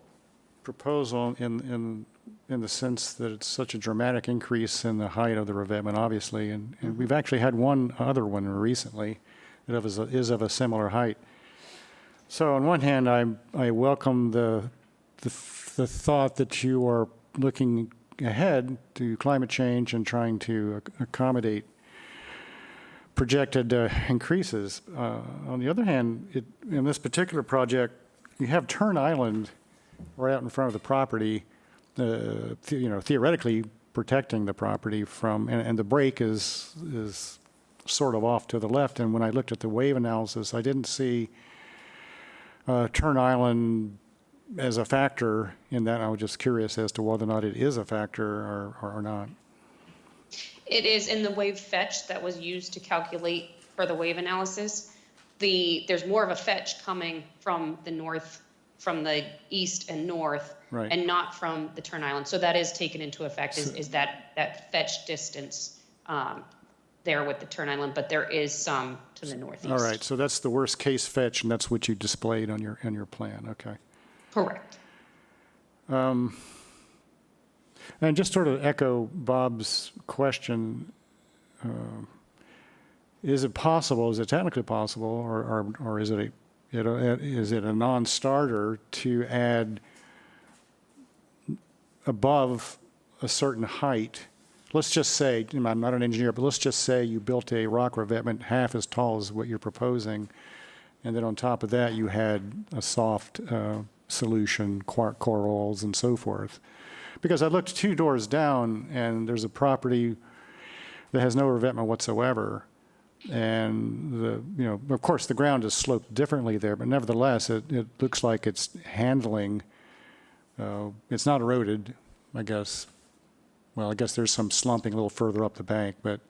[SPEAKER 1] proposal in the sense that it's such a dramatic increase in the height of the revetment, obviously, and we've actually had one other one recently that is of a similar height. So on one hand, I welcome the the thought that you are looking ahead to climate change and trying to accommodate projected increases. On the other hand, in this particular project, you have Turn Island right out in front of the property, theoretically protecting the property from, and the break is sort of off to the left. And when I looked at the wave analysis, I didn't see Turn Island as a factor in that. I was just curious as to whether or not it is a factor or not.
[SPEAKER 8] It is in the wave fetch that was used to calculate for the wave analysis. There's more of a fetch coming from the north, from the east and north,
[SPEAKER 1] Right.
[SPEAKER 8] and not from the Turn Island. So that is taken into effect, is that fetch distance there with the Turn Island, but there is some to the northeast.
[SPEAKER 1] All right, so that's the worst case fetch, and that's what you displayed on your plan. Okay.
[SPEAKER 8] Correct.
[SPEAKER 1] And just sort of echo Bob's question, is it possible, is it technically possible, or is it a non-starter to add above a certain height? Let's just say, I'm not an engineer, but let's just say you built a rock revetment half as tall as what you're proposing, and then on top of that you had a soft solution, corals and so forth. Because I looked 2 doors down, and there's a property that has no revetment whatsoever. And of course, the ground is sloped differently there, but nevertheless, it looks like it's handling. It's not eroded, I guess. Well, I guess there's some slumping a little further up the bank, but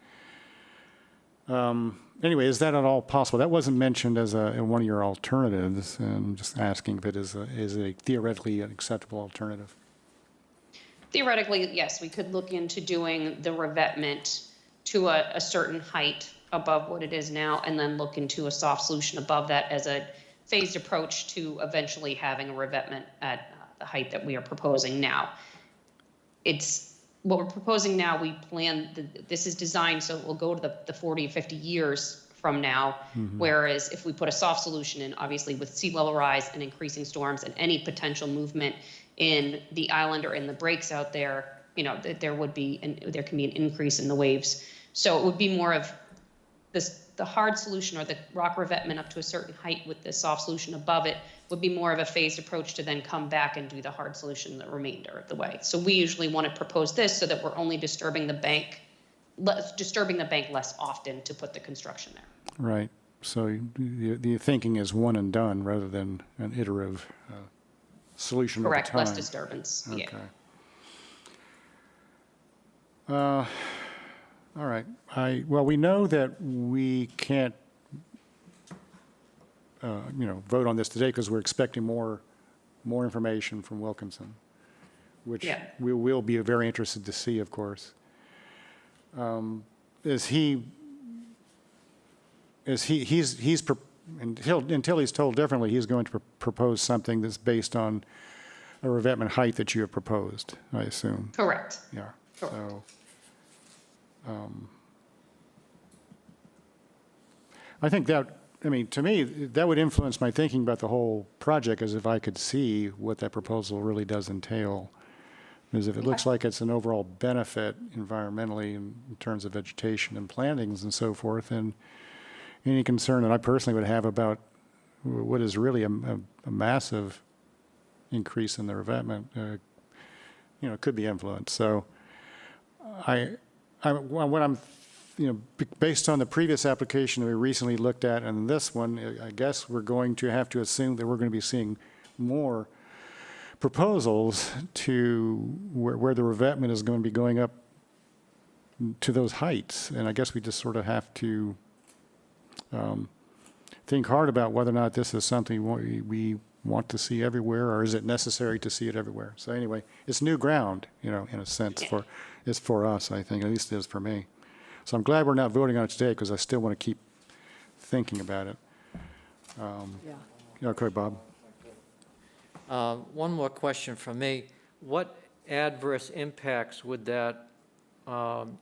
[SPEAKER 1] anyway, is that at all possible? That wasn't mentioned as one of your alternatives, and I'm just asking if it is a theoretically an acceptable alternative.
[SPEAKER 8] Theoretically, yes, we could look into doing the revetment to a certain height above what it is now, and then look into a soft solution above that as a phased approach to eventually having a revetment at the height that we are proposing now. It's what we're proposing now. We plan, this is designed so it will go to the 40 or 50 years from now. Whereas if we put a soft solution in, obviously with sea level rise and increasing storms and any potential movement in the island or in the breaks out there, there can be an increase in the waves. So it would be more of the hard solution, or the rock revetment up to a certain height with the soft solution above it, would be more of a phased approach to then come back and do the hard solution the remainder of the way. So we usually want to propose this so that we're only disturbing the bank less often to put the construction there.
[SPEAKER 1] Right. So the thinking is one and done rather than an iterative solution over time.
[SPEAKER 8] Correct, less disturbance.
[SPEAKER 1] Okay.
[SPEAKER 8] Yeah.
[SPEAKER 1] All right. Well, we know that we can't, vote on this today because we're expecting more information from Wilkinson, which
[SPEAKER 8] Yeah.
[SPEAKER 1] we will be very interested to see, of course. Until he's told differently, he's going to propose something that's based on a revetment height that you have proposed, I assume.
[SPEAKER 8] Correct.
[SPEAKER 1] Yeah.
[SPEAKER 8] Correct.
[SPEAKER 1] So, I think that, to me, that would influence my thinking about the whole project, as if I could see what that proposal really does entail. Because if it looks like it's an overall benefit environmentally in terms of vegetation and plantings and so forth, and any concern that I personally would have about what is really a massive increase in the revetment, could be influenced. So based on the previous application that we recently looked at and this one, I guess we're going to have to assume that we're going to be seeing more proposals to where the revetment is going to be going up to those heights. And I guess we just sort of have to think hard about whether or not this is something we want to see everywhere, or is it necessary to see it everywhere? So anyway, it's new ground, in a sense, for us, I think, at least it is for me. So I'm glad we're not voting on it today, because I still want to keep thinking about it. Okay, Bob.
[SPEAKER 6] One more question from me. What adverse impacts would that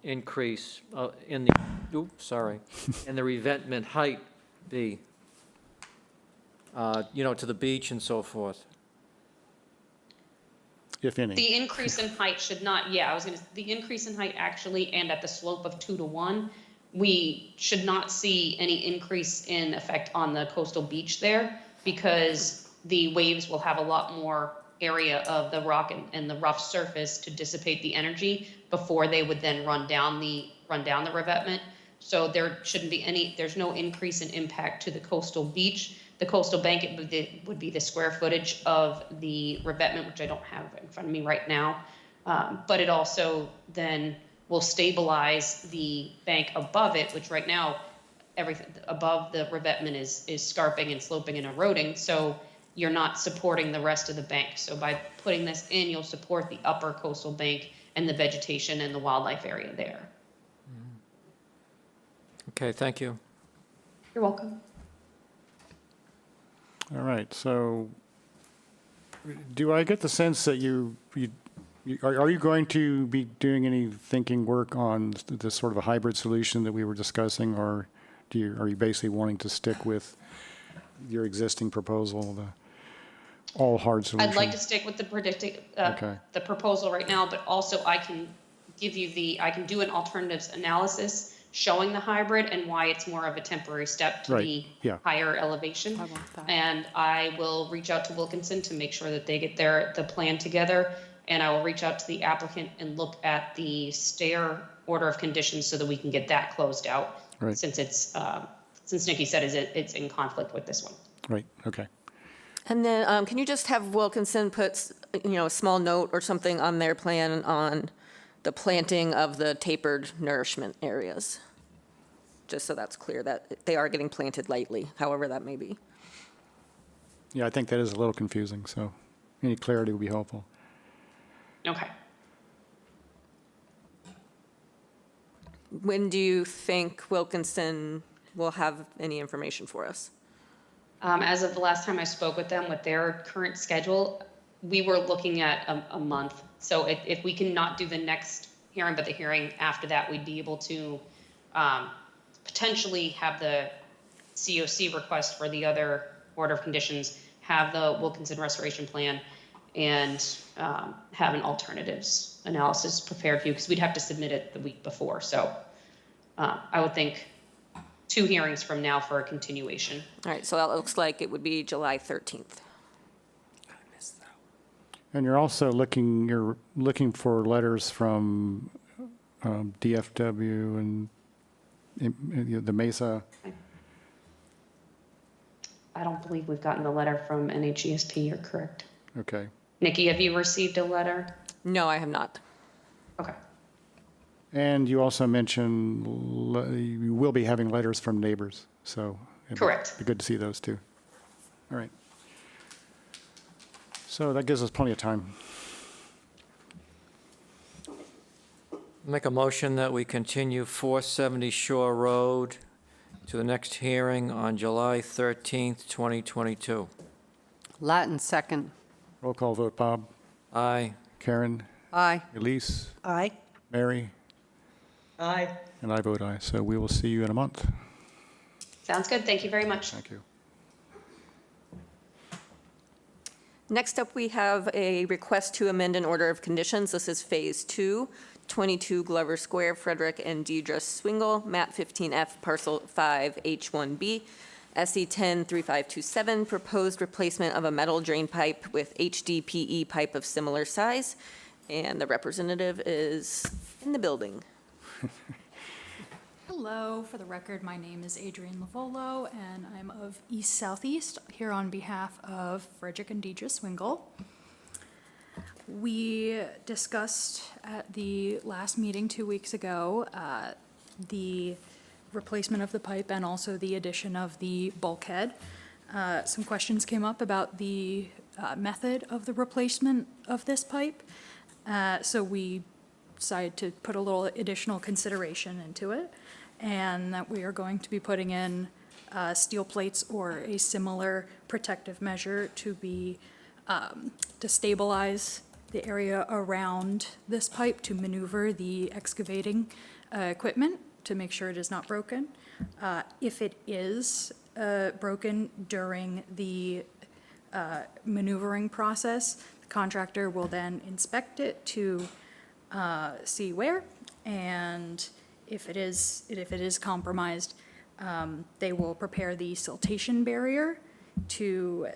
[SPEAKER 6] increase in the revetment height be, to the beach and so forth?
[SPEAKER 1] if any?
[SPEAKER 8] The increase in height should not, yeah, the increase in height actually, and at the slope of 2 to 1, we should not see any increase in effect on the coastal beach there, because the waves will have a lot more area of the rock and the rough surface to dissipate the energy before they would then run down the revetment. So there shouldn't be there's no increase in impact to the coastal beach. The coastal bank would be the square footage of the revetment, which I don't have in front of me right now. But it also then will stabilize the bank above it, which right now, everything above the revetment is scarping and sloping and eroding. So you're not supporting the rest of the bank. So by putting this in, you'll support the upper coastal bank and the vegetation and the wildlife area there.
[SPEAKER 6] Okay, thank you.
[SPEAKER 8] You're welcome.
[SPEAKER 1] All right, so do I get the sense that are you going to be doing any thinking work on this sort of a hybrid solution that we were discussing, or are you basically wanting to stick with your existing proposal, the all hard solution?
[SPEAKER 8] I'd like to stick with the proposal right now, but also I can do an alternatives analysis showing the hybrid and why it's more of a temporary step to the higher elevation.
[SPEAKER 3] I want that.
[SPEAKER 8] And I will reach out to Wilkinson to make sure that they get the plan together. And I will reach out to the applicant and look at the stair order of conditions so that we can get that closed out.
[SPEAKER 1] Right.
[SPEAKER 8] Since since Nikki said it's in conflict with this one.
[SPEAKER 1] Right, okay.
[SPEAKER 4] And then can you just have Wilkinson put, a small note or something on their plan on the planting of the tapered nourishment areas? Just so that's clear that they are getting planted lightly, however that may be.
[SPEAKER 1] Yeah, I think that is a little confusing, so any clarity would be helpful.
[SPEAKER 8] Okay.
[SPEAKER 4] When do you think Wilkinson will have any information for us?
[SPEAKER 8] As of the last time I spoke with them, with their current schedule, we were looking at a month. So if we cannot do the next hearing, but the hearing after that, we'd be able to potentially have the COC request for the other order of conditions, have the Wilkinson restoration plan, and have an alternatives analysis prepared for you, because we'd have to submit it the week before. So I would think 2 hearings from now for a continuation.
[SPEAKER 4] All right, so that looks like it would be July 13th.
[SPEAKER 1] And you're also looking for letters from DFW and the Mesa.
[SPEAKER 8] I don't believe we've gotten a letter from NHESP, you're correct.
[SPEAKER 1] Okay.
[SPEAKER 8] Nikki, have you received a letter?
[SPEAKER 4] No, I have not.
[SPEAKER 8] Okay.
[SPEAKER 1] And you also mentioned you will be having letters from neighbors, so
[SPEAKER 8] Correct.
[SPEAKER 1] it'd be good to see those too. All right. So that gives us plenty of time.
[SPEAKER 6] Make a motion that we continue 470 Shore Road to the next hearing on July 13th, 2022.
[SPEAKER 3] Latin second.
[SPEAKER 1] Roll call vote, Bob,
[SPEAKER 6] Aye.
[SPEAKER 1] Karen,
[SPEAKER 3] Aye.
[SPEAKER 1] Elise,
[SPEAKER 3] Aye.
[SPEAKER 1] Mary,
[SPEAKER 7] Aye.
[SPEAKER 1] and I vote aye. So we will see you in a month.
[SPEAKER 8] Sounds good. Thank you very much.
[SPEAKER 1] Thank you.
[SPEAKER 4] Next up, we have a request to amend an order of conditions. This is Phase 2, 22 Glover Square, Frederick and Deidre Swingle, map 15F, parcel 5, H1B, SE 103527, proposed replacement of a metal drain pipe with HDPE pipe of similar size. And the representative is in the building.
[SPEAKER 9] Hello, for the record, my name is Adrienne Lavolo, and I'm of East Southeast, here on behalf of Frederick and Deidre Swingle. We discussed at the last meeting 2 weeks ago the replacement of the pipe and also the addition of the bulkhead. Some questions came up about the method of the replacement of this pipe, so we decided to put a little additional consideration into it, and that we are going to be putting in steel plates or a similar protective measure to be to stabilize the area around this pipe, to maneuver the excavating equipment to make sure it is not broken. If it is broken during the maneuvering process, The contractor will then inspect it to see where, and if it is compromised, they will prepare the siltation barrier to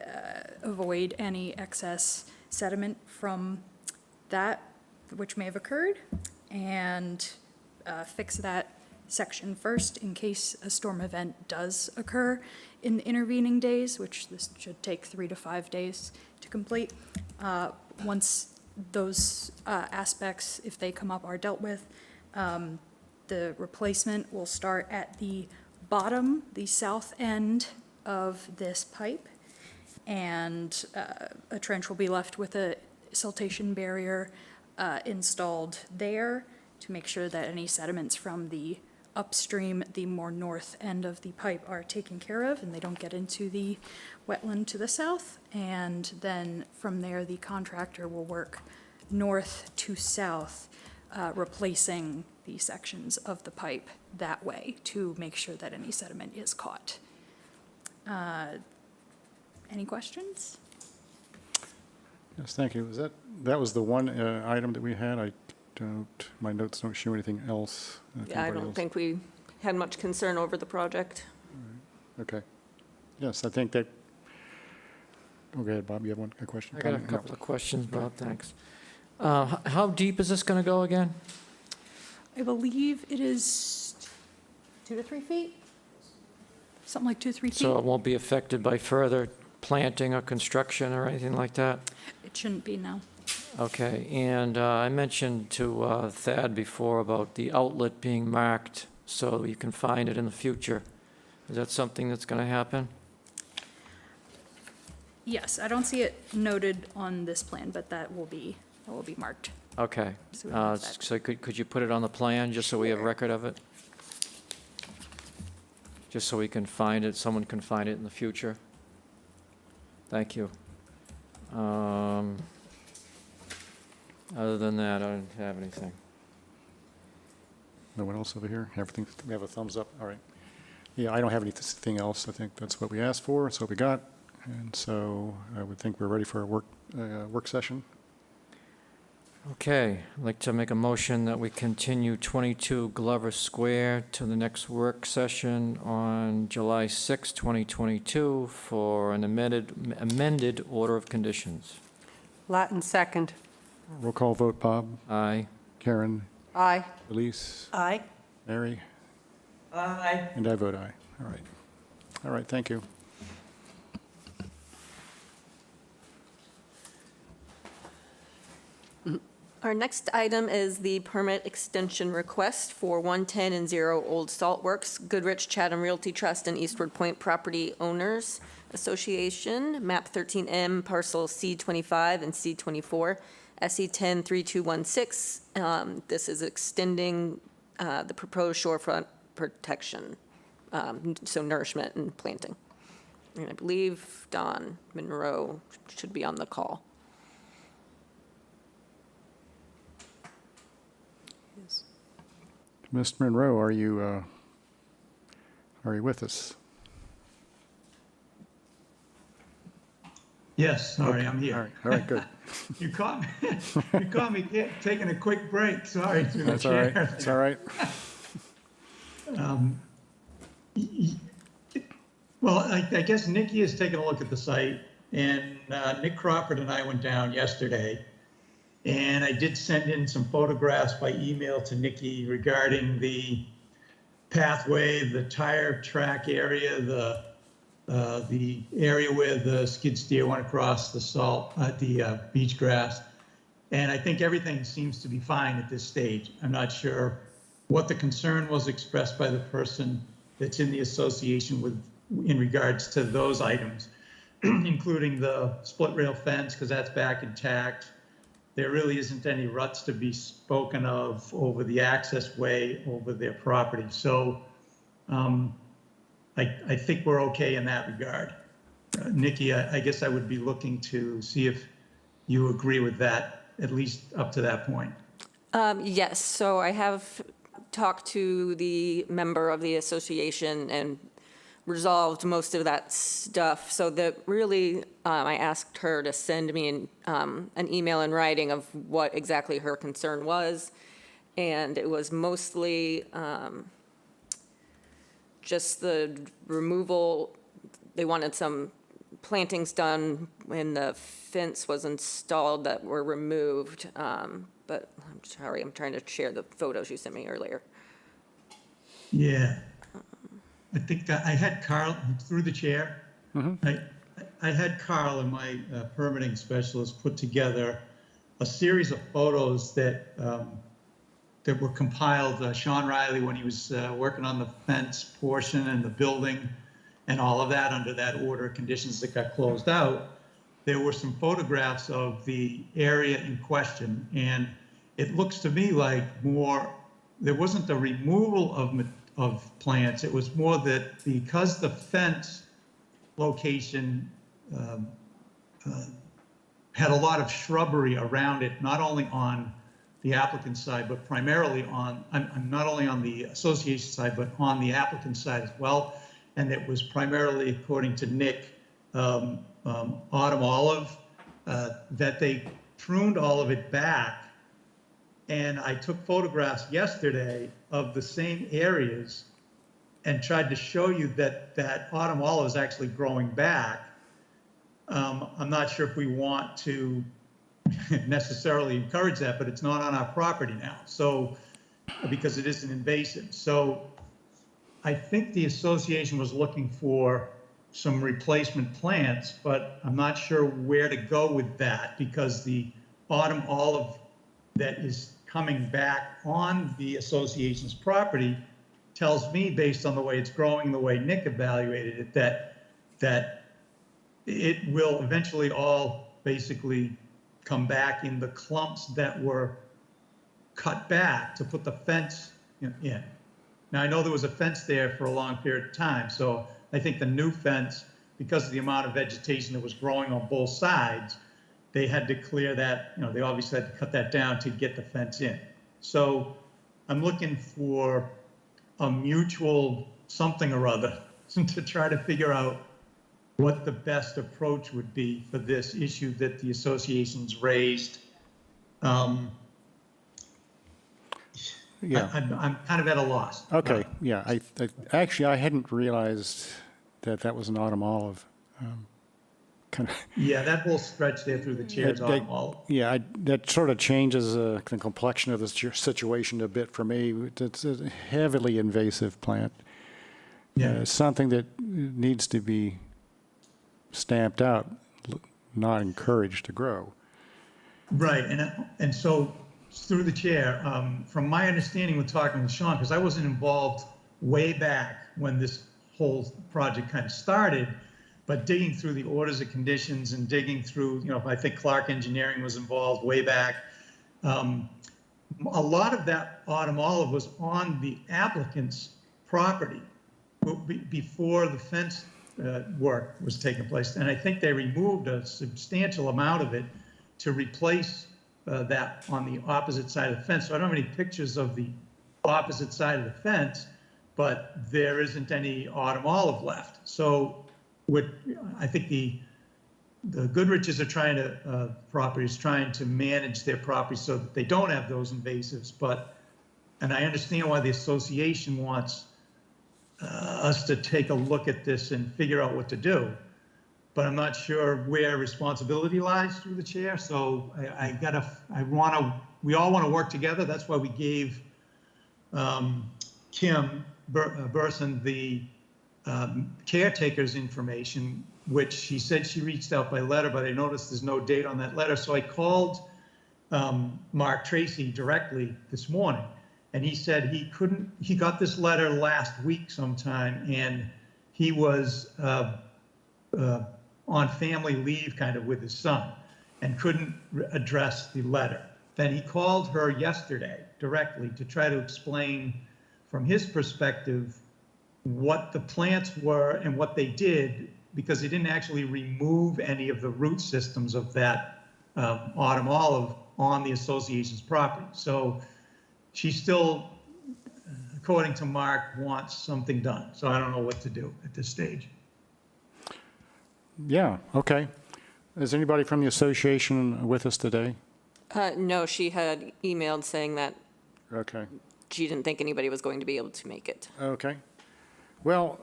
[SPEAKER 9] avoid any excess sediment from that which may have occurred, and fix that section first in case a storm event does occur in the intervening days, which this should take 3 to 5 days to complete. Once those aspects, if they come up, are dealt with, the replacement will start at the bottom, the south end of this pipe, and a trench will be left with a siltation barrier installed there to make sure that any sediments from the upstream, the more north end of the pipe are taken care of and they don't get into the wetland to the south. And then from there, the contractor will work north to south, replacing the sections of the pipe that way to make sure that any sediment is caught. Any questions?
[SPEAKER 1] Yes, thank you. That was the one item that we had? My notes don't show anything else.
[SPEAKER 4] Yeah, I don't think we had much concern over the project.
[SPEAKER 1] Okay. Yes, I think that, oh, go ahead, Bob, you have a question?
[SPEAKER 6] I got a
[SPEAKER 1] comment? No.
[SPEAKER 6] couple of questions, Bob, thanks. How deep is this going to go again?
[SPEAKER 9] I believe it is 2 to 3 feet? Something like 2, 3 feet?
[SPEAKER 6] So it won't be affected by further planting or construction or anything like that?
[SPEAKER 9] It shouldn't be, no.
[SPEAKER 6] Okay, and I mentioned to Thad before about the outlet being marked so you can find it in the future. Is that something that's going to happen?
[SPEAKER 9] Yes, I don't see it noted on this plan, but that will be marked.
[SPEAKER 6] Okay,
[SPEAKER 9] So we have that.
[SPEAKER 6] so could you put it on the plan, just so we have record of it? Just so we can find it, someone can find it in the future? Thank you. Other than that, I don't have anything.
[SPEAKER 1] No one else over here? Everything, we have a thumbs up? All right. Yeah, I don't have anything else. I think that's what we asked for, that's what we got. And so I would think we're ready for a work session.
[SPEAKER 6] Okay, I'd like to make a motion that we continue 22 Glover Square to the next work session on July 6, 2022 for an amended order of conditions.
[SPEAKER 3] Latin second.
[SPEAKER 1] Roll call vote, Bob,
[SPEAKER 6] Aye.
[SPEAKER 1] Karen,
[SPEAKER 3] Aye.
[SPEAKER 1] Elise,
[SPEAKER 3] Aye.
[SPEAKER 1] Mary,
[SPEAKER 7] Aye.
[SPEAKER 1] and I vote aye. All right. All right, thank you.
[SPEAKER 4] Our next item is the permit extension request for 110 and 0 Old Salt Works, Goodrich Chatham Realty Trust and Eastward Point Property Owners Association, map 13M, parcel C25 and C24, SE 103216. This is extending the proposed shorefront protection, so nourishment and planting. And I believe Don Monroe should be on the call.
[SPEAKER 1] Mr. Monroe, are you with us?
[SPEAKER 10] Yes, sorry, I'm
[SPEAKER 1] All
[SPEAKER 10] here.
[SPEAKER 1] right, all right, good.
[SPEAKER 10] You caught me taking a quick break, sorry. through the
[SPEAKER 1] That's all right,
[SPEAKER 10] chair.
[SPEAKER 1] that's all right.
[SPEAKER 10] Well, I guess Nikki has taken a look at the site, and Nick Crawford and I went down yesterday, and I did send in some photographs by email to Nikki regarding the pathway, the tire track area, the area where the skid steer went across the beach grass. And I think everything seems to be fine at this stage. I'm not sure what the concern was expressed by the person that's in the association in regards to those items, including the split rail fence, because that's back intact. There really isn't any ruts to be spoken of over the access way over their property. So I think we're okay in that regard. Nikki, I guess I would be looking to see if you agree with that, at least up to that point.
[SPEAKER 4] Yes, so I have talked to the member of the association and resolved most of that stuff. So I asked her to send me an email in writing of what exactly her concern was. And it was mostly just the removal. They wanted some plantings done when the fence was installed that were removed. But I'm sorry, I'm trying to share the photos you sent me earlier.
[SPEAKER 10] Yeah. I think I had Carl, through the chair, I had Carl and my permitting specialist put together a series of photos that that were compiled, Sean Riley, when he was working on the fence portion and the building and all of that under that order of conditions that got closed out. There were some photographs of the area in question, and it looks to me like there wasn't the removal of plants. It was more that because the fence location had a lot of shrubbery around it, not only on the applicant's side, but primarily not only on the association side, but on the applicant side as well. And it was primarily, according to Nick, autumn olive, that they pruned all of it back. And I took photographs yesterday of the same areas and tried to show you that autumn olive is actually growing back. I'm not sure if we want to necessarily encourage that, but it's not on our property now. So, because it isn't invasive. So I think the association was looking for some replacement plants, but I'm not sure where to go with that because the autumn olive that is coming back on the association's property tells me, based on the way it's growing, the way Nick evaluated it, that it will eventually all basically come back in the clumps that were cut back to put the fence in. Now, I know there was a fence there for a long period of time, so I think the new fence, because of the amount of vegetation that was growing on both sides, they had to clear that, they obviously had to cut that down to get the fence in. So I'm looking for a mutual something or other to try to figure out what the best approach would be for this issue that the association's raised.
[SPEAKER 1] Yeah.
[SPEAKER 10] I'm kind of at a loss.
[SPEAKER 1] Okay, yeah, actually, I hadn't realized that was an autumn olive. Kind of.
[SPEAKER 10] Yeah, that whole stretch there through the chair's autumn olive.
[SPEAKER 1] Yeah, that sort of changes the complexion of the situation a bit for me. It's a heavily invasive plant.
[SPEAKER 10] Yeah.
[SPEAKER 1] Something that needs to be stamped out, not encouraged to grow.
[SPEAKER 10] Right, and so through the chair, from my understanding with talking with Sean, because I wasn't involved way back when this whole project kind of started, but digging through the orders of conditions and digging through, I think Clark Engineering was involved way back. A lot of that autumn olive was on the applicant's property before the fence work was taking place. And I think they removed a substantial amount of it to replace that on the opposite side of the fence. So I don't have any pictures of the opposite side of the fence, but there isn't any autumn olive left. So I think the Goodriches are trying to, properties trying to manage their property so that they don't have those invasives. And I understand why the association wants us to take a look at this and figure out what to do. But I'm not sure where responsibility lies through the chair. So we all want to work together. That's why we gave Kim Burson the caretaker's information, which she said she reached out by letter, but I noticed there's no date on that letter. So I called Mark Tracy directly this morning, and he said he got this letter last week sometime, and he was on family leave kind of with his son and couldn't address the letter. Then he called her yesterday directly to try to explain from his perspective what the plants were and what they did, because they didn't actually remove any of the root systems of that autumn olive on the association's property. So she's still according to Mark, wants something done. So I don't know what to do at this stage.
[SPEAKER 1] Yeah, okay. Is anybody from the association with us today?
[SPEAKER 4] No, she had emailed saying that
[SPEAKER 1] Okay,
[SPEAKER 4] she didn't think anybody was going to be able to make it.
[SPEAKER 1] okay. Well,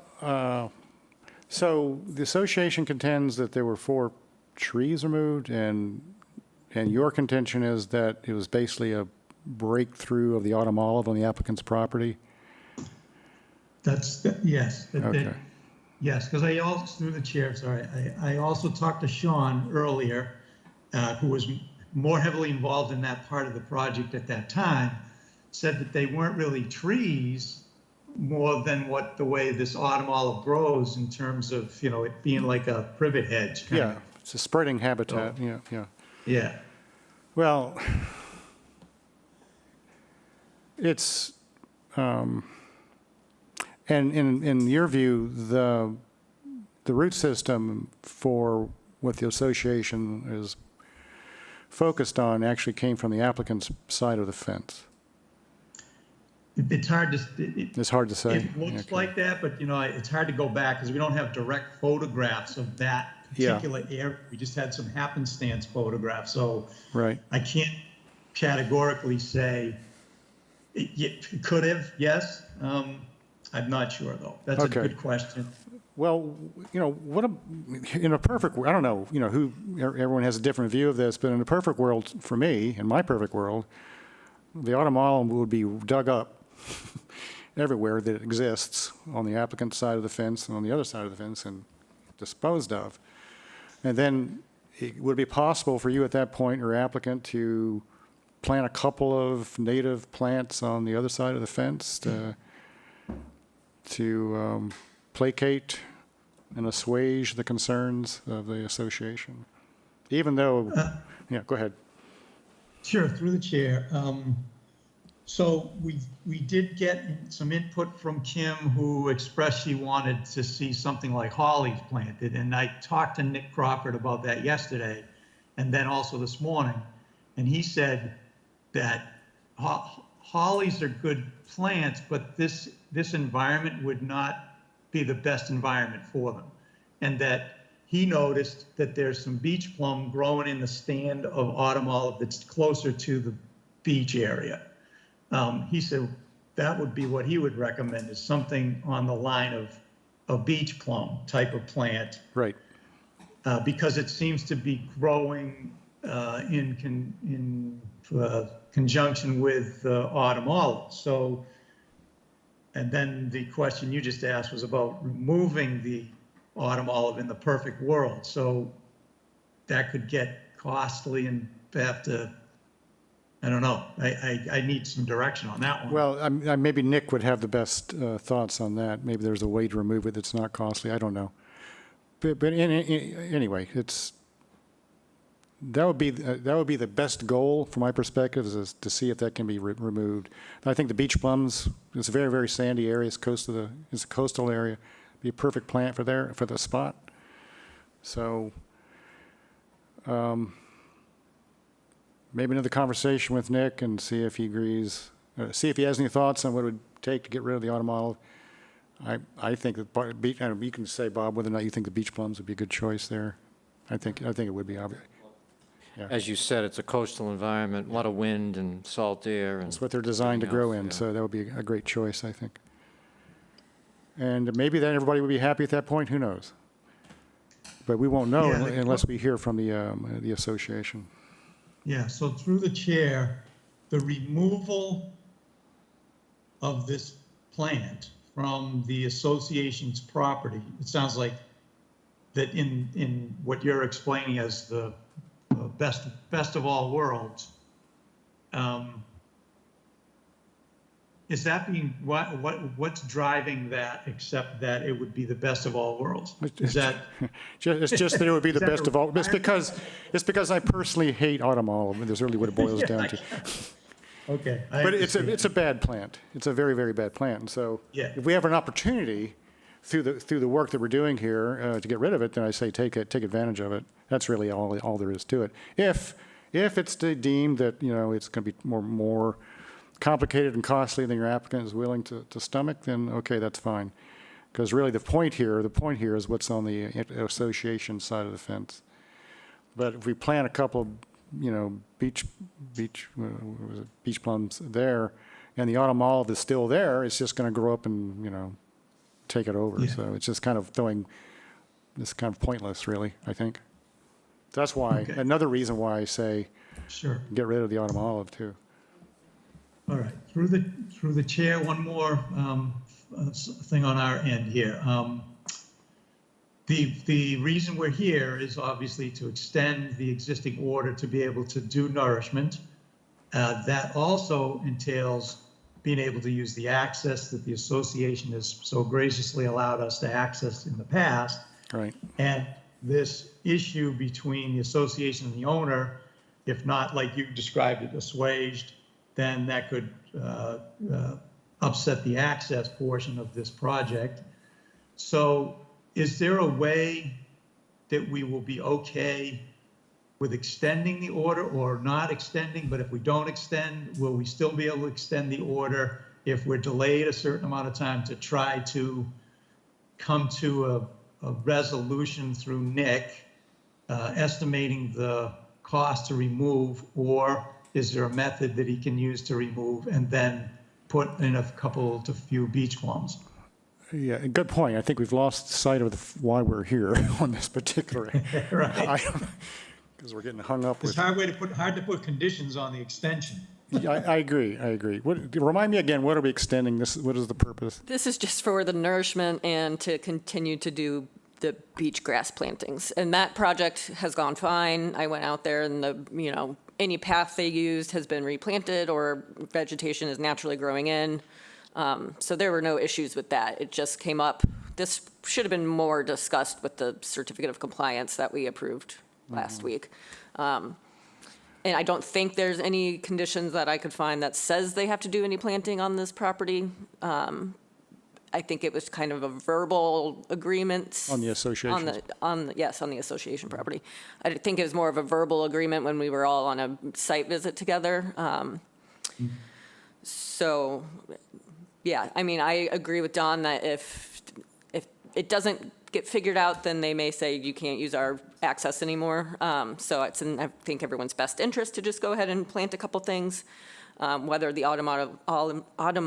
[SPEAKER 1] so the association contends that there were 4 trees removed, and your contention is that it was basically a breakthrough of the autumn olive on the applicant's property?
[SPEAKER 10] Yes.
[SPEAKER 1] Okay.
[SPEAKER 10] Yes, because I also, through the chair, sorry, I also talked to Sean earlier, who was more heavily involved in that part of the project at that time, said that they weren't really trees more than the way this autumn olive grows in terms of, it being like a privet hedge kind
[SPEAKER 1] Yeah,
[SPEAKER 10] of.
[SPEAKER 1] it's a spreading habitat, yeah.
[SPEAKER 10] Yeah.
[SPEAKER 1] Well, it's, and in your view, the root system for what the association is focused on actually came from the applicant's side of the fence.
[SPEAKER 10] It's hard to.
[SPEAKER 1] It's hard to say.
[SPEAKER 10] It looks
[SPEAKER 1] Okay.
[SPEAKER 10] like that, but it's hard to go back because we don't have direct photographs of that
[SPEAKER 1] Yeah.
[SPEAKER 10] particular area. We just had some happenstance photographs, so
[SPEAKER 1] Right.
[SPEAKER 10] I can't categorically say it could have, yes. I'm not sure though. That's
[SPEAKER 1] Okay.
[SPEAKER 10] a good question.
[SPEAKER 1] Well, in a perfect, I don't know, who, everyone has a different view of this, but in a perfect world, for me, in my perfect world, the autumn olive would be dug up everywhere that it exists on the applicant's side of the fence and on the other side of the fence and disposed of. And then it would be possible for you at that point, or applicant, to plant a couple of native plants on the other side of the fence to placate and assuage the concerns of the association, even though, yeah, go ahead.
[SPEAKER 10] Sure, through the chair. So we did get some input from Kim, who expressed she wanted to see something like hollies planted. And I talked to Nick Crawford about that yesterday, and then also this morning. And he said that hollies are good plants, but this environment would not be the best environment for them. And that he noticed that there's some beach plum growing in the stand of autumn olive that's closer to the beach area. He said that would be what he would recommend, is something on the line of a beach plum type of plant,
[SPEAKER 1] Right.
[SPEAKER 10] because it seems to be growing in conjunction with autumn olive. So, and then the question you just asked was about removing the autumn olive in the perfect world. So that could get costly and have to, I don't know. I need some direction on that one.
[SPEAKER 1] Well, maybe Nick would have the best thoughts on that. Maybe there's a way to remove it that's not costly. I don't know. But anyway, that would be the best goal from my perspective, is to see if that can be removed. I think the beach plums, it's a very, very sandy area. It's a coastal area. Be a perfect plant for the spot. So maybe another conversation with Nick and see if he agrees, see if he has any thoughts on what it would take to get rid of the autumn olive. I think that you can say, Bob, whether or not you think the beach plums would be a good choice there. I think it would be obvious. Yeah.
[SPEAKER 6] As you said, it's a coastal environment, a lot of wind and salt air. And
[SPEAKER 1] That's what they're designed to grow in,
[SPEAKER 6] yeah.
[SPEAKER 1] so that would be a great choice, I think. And maybe then everybody would be happy at that point, who knows? But we won't know
[SPEAKER 10] Yeah,
[SPEAKER 1] unless we hear from the association.
[SPEAKER 10] Yeah, so through the chair, the removal of this plant from the association's property, it sounds like that in what you're explaining as the best of all worlds, is that being, what's driving that, except that it would be the best of all worlds? Is that?
[SPEAKER 1] It's just that it would be the
[SPEAKER 10] Is that
[SPEAKER 1] best of all. It's because I personally hate autumn olive. That's really what it boils down to.
[SPEAKER 10] Okay. I
[SPEAKER 1] But it's
[SPEAKER 10] understand.
[SPEAKER 1] a bad plant. It's a very, very bad plant. And so
[SPEAKER 10] Yeah.
[SPEAKER 1] if we have an opportunity through the work that we're doing here to get rid of it, then I say take advantage of it. That's really all there is to it. If it's deemed that it's going to be more complicated and costly than your applicant is willing to stomach, then okay, that's fine. Because really the point here is what's on the association side of the fence. But if we plant a couple of, beach plums there, and the autumn olive is still there, it's just going to grow up and, take it over.
[SPEAKER 10] Yeah.
[SPEAKER 1] So it's just kind of it's kind of pointless, really, I think. That's why,
[SPEAKER 10] Okay.
[SPEAKER 1] another reason why I say
[SPEAKER 10] Sure.
[SPEAKER 1] get rid of the autumn olive too.
[SPEAKER 10] All right, through the chair, one more thing on our end here. The reason we're here is obviously to extend the existing order to be able to do nourishment. That also entails being able to use the access that the association has so graciously allowed us to access in the past.
[SPEAKER 1] Right.
[SPEAKER 10] And this issue between the association and the owner, if not like you described it, assuaged, then that could upset the access portion of this project. So is there a way that we will be okay with extending the order or not extending? But if we don't extend, will we still be able to extend the order if we're delayed a certain amount of time to try to come to a resolution through Nick, estimating the cost to remove, or is there a method that he can use to remove and then put in a couple to few beach plums?
[SPEAKER 1] Yeah, good point. I think we've lost sight of why we're here on this particular.
[SPEAKER 10] Right.
[SPEAKER 1] Because we're getting hung up
[SPEAKER 10] It's
[SPEAKER 1] with.
[SPEAKER 10] hard to put conditions on the extension.
[SPEAKER 1] I agree. Remind me again, what are we extending this? What is the purpose?
[SPEAKER 4] This is just for the nourishment and to continue to do the beach grass plantings. And that project has gone fine. I went out there and any path they used has been replanted or vegetation is naturally growing in. So there were no issues with that. It just came up. This should have been more discussed with the certificate of compliance that we approved last week. And I don't think there's any conditions that I could find that says they have to do any planting on this property. I think it was kind of a verbal agreement.
[SPEAKER 1] On the association.
[SPEAKER 4] Yes, on the association property. I think it was more of a verbal agreement when we were all on a site visit together. So, yeah, I mean, I agree with Don that if it doesn't get figured out, then they may say you can't use our access anymore. So it's in, I think, everyone's best interest to just go ahead and plant a couple things, whether the autumn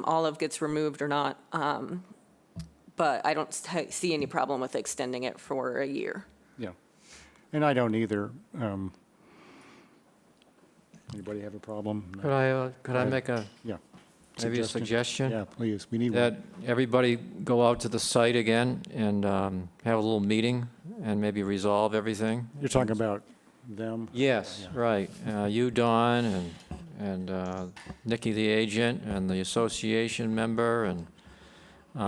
[SPEAKER 4] olive gets removed or not. But I don't see any problem with extending it for a year.
[SPEAKER 1] Yeah. And I don't either. Anybody have a problem? No.
[SPEAKER 6] Could I make
[SPEAKER 1] Yeah.
[SPEAKER 6] maybe a suggestion?
[SPEAKER 1] Yeah, please. We need
[SPEAKER 6] That
[SPEAKER 1] one.
[SPEAKER 6] everybody go out to the site again and have a little meeting and maybe resolve everything?
[SPEAKER 1] You're talking about them?
[SPEAKER 6] Yes, right. You, Don, and Nikki, the agent, and the association member, and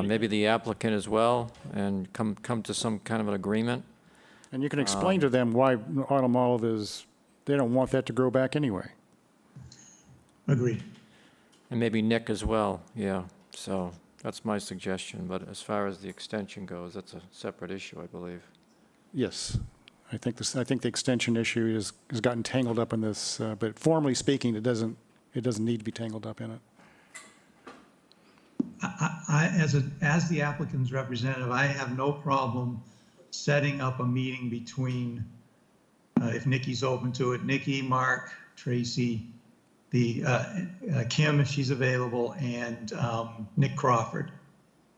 [SPEAKER 6] maybe the applicant as well, and come to some kind of an agreement.
[SPEAKER 1] And you can explain to them why autumn olive is, they don't want that to grow back anyway.
[SPEAKER 10] Agreed.
[SPEAKER 6] And maybe Nick as well, yeah. So that's my suggestion, but as far as the extension goes, that's a separate issue, I believe.
[SPEAKER 1] Yes. I think the extension issue has gotten tangled up in this, but formally speaking, it doesn't need to be tangled up in it.
[SPEAKER 10] As the applicant's representative, I have no problem setting up a meeting between, if Nikki's open to it, Nikki, Mark, Tracy, Kim, if she's available, and Nick Crawford,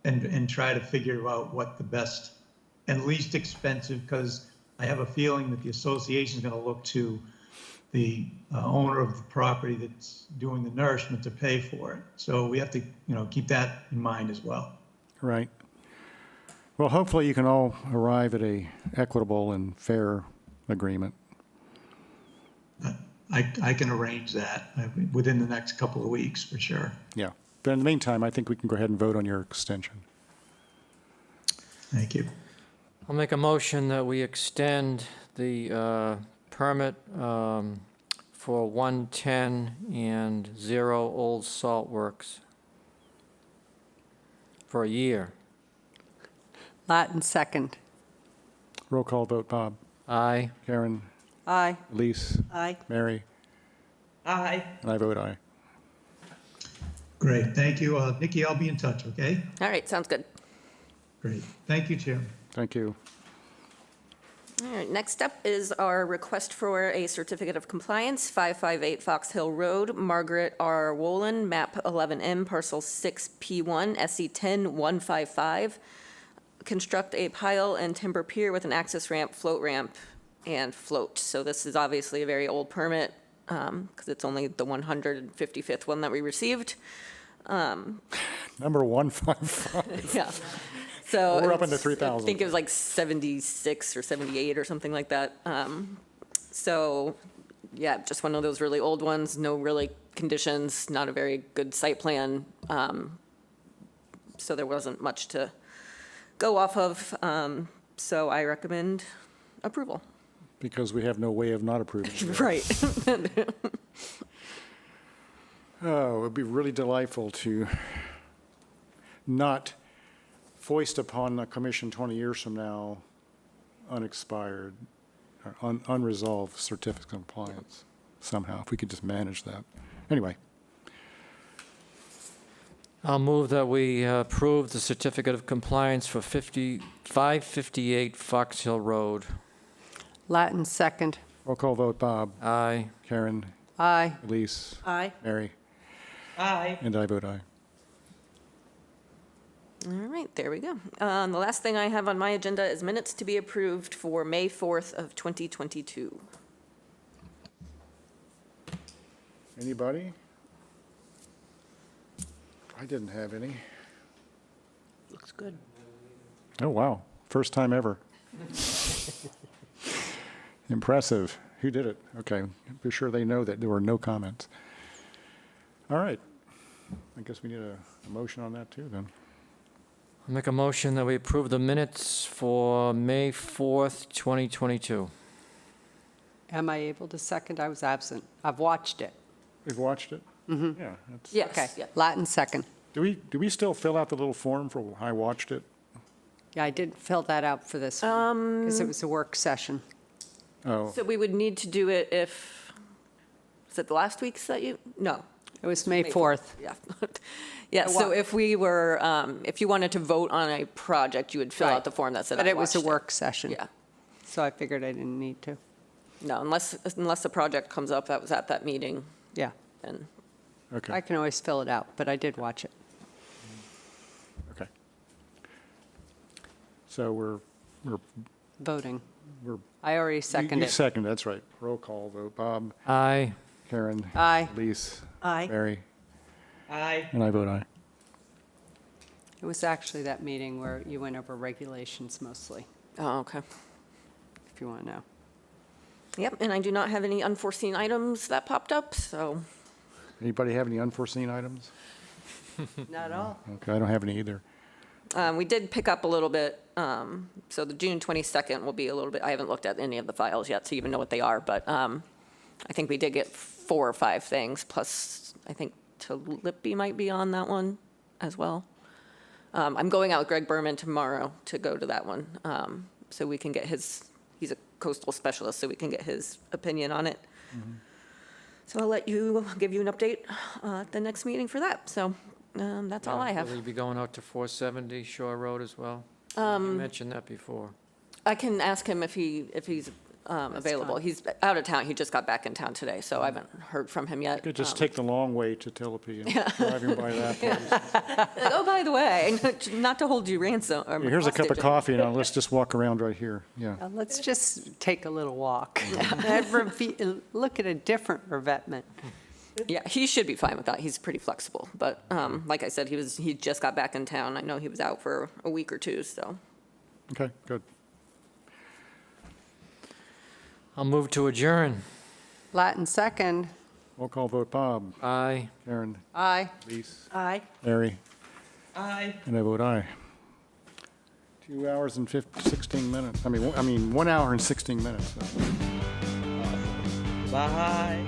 [SPEAKER 10] and try to figure out what the best and least expensive, because I have a feeling that the association is going to look to the owner of the property that's doing the nourishment to pay for it. So we have to, keep that in mind as well.
[SPEAKER 1] Right. Well, hopefully you can all arrive at a equitable and fair agreement.
[SPEAKER 10] I can arrange that within the next couple of weeks, for sure.
[SPEAKER 1] Yeah. But in the meantime, I think we can go ahead and vote on your extension.
[SPEAKER 10] Thank you.
[SPEAKER 6] I'll make a motion that we extend the permit for 110 and 0 Old Salt Works for a year.
[SPEAKER 3] Latin second.
[SPEAKER 1] Roll call vote, Bob.
[SPEAKER 6] Aye.
[SPEAKER 1] Karen,
[SPEAKER 3] Aye.
[SPEAKER 1] Elise,
[SPEAKER 3] Aye.
[SPEAKER 1] Mary,
[SPEAKER 7] Aye.
[SPEAKER 1] and I vote aye.
[SPEAKER 10] Great, thank you. Nikki, I'll be in touch, okay?
[SPEAKER 4] All right, sounds good.
[SPEAKER 10] Great. Thank you, Chairman.
[SPEAKER 1] Thank you.
[SPEAKER 4] All right, next up is our request for a certificate of compliance, 558 Fox Hill Road, Margaret R. Wolin, map 11M, parcel 6P1, SE 10155. Construct a pile and timber pier with an access ramp, float ramp, and float. So this is obviously a very old permit, because it's only the 155th one that we received.
[SPEAKER 1] Number 155.
[SPEAKER 4] Yeah. So
[SPEAKER 1] We're up into
[SPEAKER 4] it's-
[SPEAKER 1] 3,000.
[SPEAKER 4] I think it was like 76 or 78 or something like that. So, yeah, just one of those really old ones, no really conditions, not a very good site plan. So there wasn't much to go off of. So I recommend approval.
[SPEAKER 1] Because we have no way of not approving it.
[SPEAKER 4] Right.
[SPEAKER 1] Oh, it would be really delightful to not foist upon the commission 20 years from now unexpired, or unresolved certificate of compliance somehow, if we could just manage that. Anyway,
[SPEAKER 6] I'll move that we approve the certificate of compliance for 558 Fox Hill Road.
[SPEAKER 3] Latin second.
[SPEAKER 1] roll call vote, Bob,
[SPEAKER 6] Aye.
[SPEAKER 1] Karen,
[SPEAKER 3] Aye.
[SPEAKER 1] Elise,
[SPEAKER 7] Aye.
[SPEAKER 1] Mary,
[SPEAKER 7] Aye.
[SPEAKER 1] and I vote aye.
[SPEAKER 4] All right, there we go. The last thing I have on my agenda is minutes to be approved for May 4th of 2022.
[SPEAKER 1] Anybody? I didn't have any.
[SPEAKER 7] Looks good.
[SPEAKER 1] Oh, wow. First time ever. Impressive. Who did it? Okay. Be sure they know that there were no comments. All right. I guess we need a motion on that too, then.
[SPEAKER 6] I'll make a motion that we approve the minutes for May 4th, 2022.
[SPEAKER 3] Am I able to second? I was absent. I've watched it.
[SPEAKER 1] We've watched it? Mm-hmm. Yeah. That's,
[SPEAKER 4] Yes.
[SPEAKER 3] Okay,
[SPEAKER 4] yeah.
[SPEAKER 3] Latin second.
[SPEAKER 1] do we still fill out the little form for I watched it?
[SPEAKER 3] Yeah, I did fill that out for this one, because it was a work session.
[SPEAKER 1] Oh,
[SPEAKER 4] So we would need to do it if, is it the last week's that you, no.
[SPEAKER 3] It was May 4th.
[SPEAKER 4] Yeah. Yeah, so
[SPEAKER 3] Well-
[SPEAKER 4] if we were, if you wanted to vote on a project, you would fill
[SPEAKER 3] Right.
[SPEAKER 4] out the form that said
[SPEAKER 3] But
[SPEAKER 4] I
[SPEAKER 3] it was a
[SPEAKER 4] watched
[SPEAKER 3] work session.
[SPEAKER 4] Yeah.
[SPEAKER 3] So I figured I didn't need to.
[SPEAKER 4] No, unless the project comes up that was at that meeting,
[SPEAKER 3] Yeah,
[SPEAKER 4] then,
[SPEAKER 3] I
[SPEAKER 1] okay,
[SPEAKER 3] can always fill it out, but I did watch it.
[SPEAKER 1] okay. So we're,
[SPEAKER 3] Voting.
[SPEAKER 1] we're.
[SPEAKER 3] I already
[SPEAKER 1] You
[SPEAKER 3] seconded.
[SPEAKER 1] seconded, that's right. Roll call vote. Bob,
[SPEAKER 6] Aye.
[SPEAKER 1] Karen.
[SPEAKER 3] Aye.
[SPEAKER 1] Elise.
[SPEAKER 7] Aye.
[SPEAKER 1] Mary,
[SPEAKER 7] Aye.
[SPEAKER 1] and I vote aye.
[SPEAKER 3] It was actually that meeting where you went over regulations mostly,
[SPEAKER 4] oh, okay.
[SPEAKER 3] if you want to know.
[SPEAKER 4] Yep, and I do not have any unforeseen items that popped up, so.
[SPEAKER 1] Anybody have any unforeseen items?
[SPEAKER 3] Not at all.
[SPEAKER 1] Okay, I don't have any either.
[SPEAKER 4] We did pick up a little bit, so the June 22nd will be a little bit, I haven't looked at any of the files yet to even know what they are, but I think we did get 4 or 5 things, plus I think Lippy might be on that one as well. I'm going out with Greg Berman tomorrow to go to that one, so we can get his, he's a coastal specialist, so we can get his opinion on it. So I'll give you an update at the next meeting for that, so that's all I have.
[SPEAKER 6] Will you be going out to 470 Shore Road as well? You mentioned that before.
[SPEAKER 4] I can ask him if he's available.
[SPEAKER 3] fine.
[SPEAKER 4] He's out of town. He just got back in town today, so I haven't heard from him yet.
[SPEAKER 1] Could just take the long way to Tilapy and driving by that place.
[SPEAKER 4] Oh, by the way, not to hold you ransom. or
[SPEAKER 1] Here's a cup of
[SPEAKER 4] hostage.
[SPEAKER 1] coffee, and let's just walk around right here. Yeah.
[SPEAKER 3] Let's just take a little walk. Look at a different revetment.
[SPEAKER 4] Yeah, he should be fine with that. He's pretty flexible. But like I said, he just got back in town. I know he was out for a week or two, so.
[SPEAKER 1] Okay, good.
[SPEAKER 6] I'll move to adjourn.
[SPEAKER 3] Latin second.
[SPEAKER 1] Roll call vote, Bob,
[SPEAKER 6] Aye.
[SPEAKER 1] Karen,
[SPEAKER 3] Aye.
[SPEAKER 1] Elise,
[SPEAKER 7] Aye.
[SPEAKER 1] Mary,
[SPEAKER 7] Aye.
[SPEAKER 1] and I vote aye. 2 hours and 16 minutes. I mean, 1 hour and 16 minutes.
[SPEAKER 7] Bye.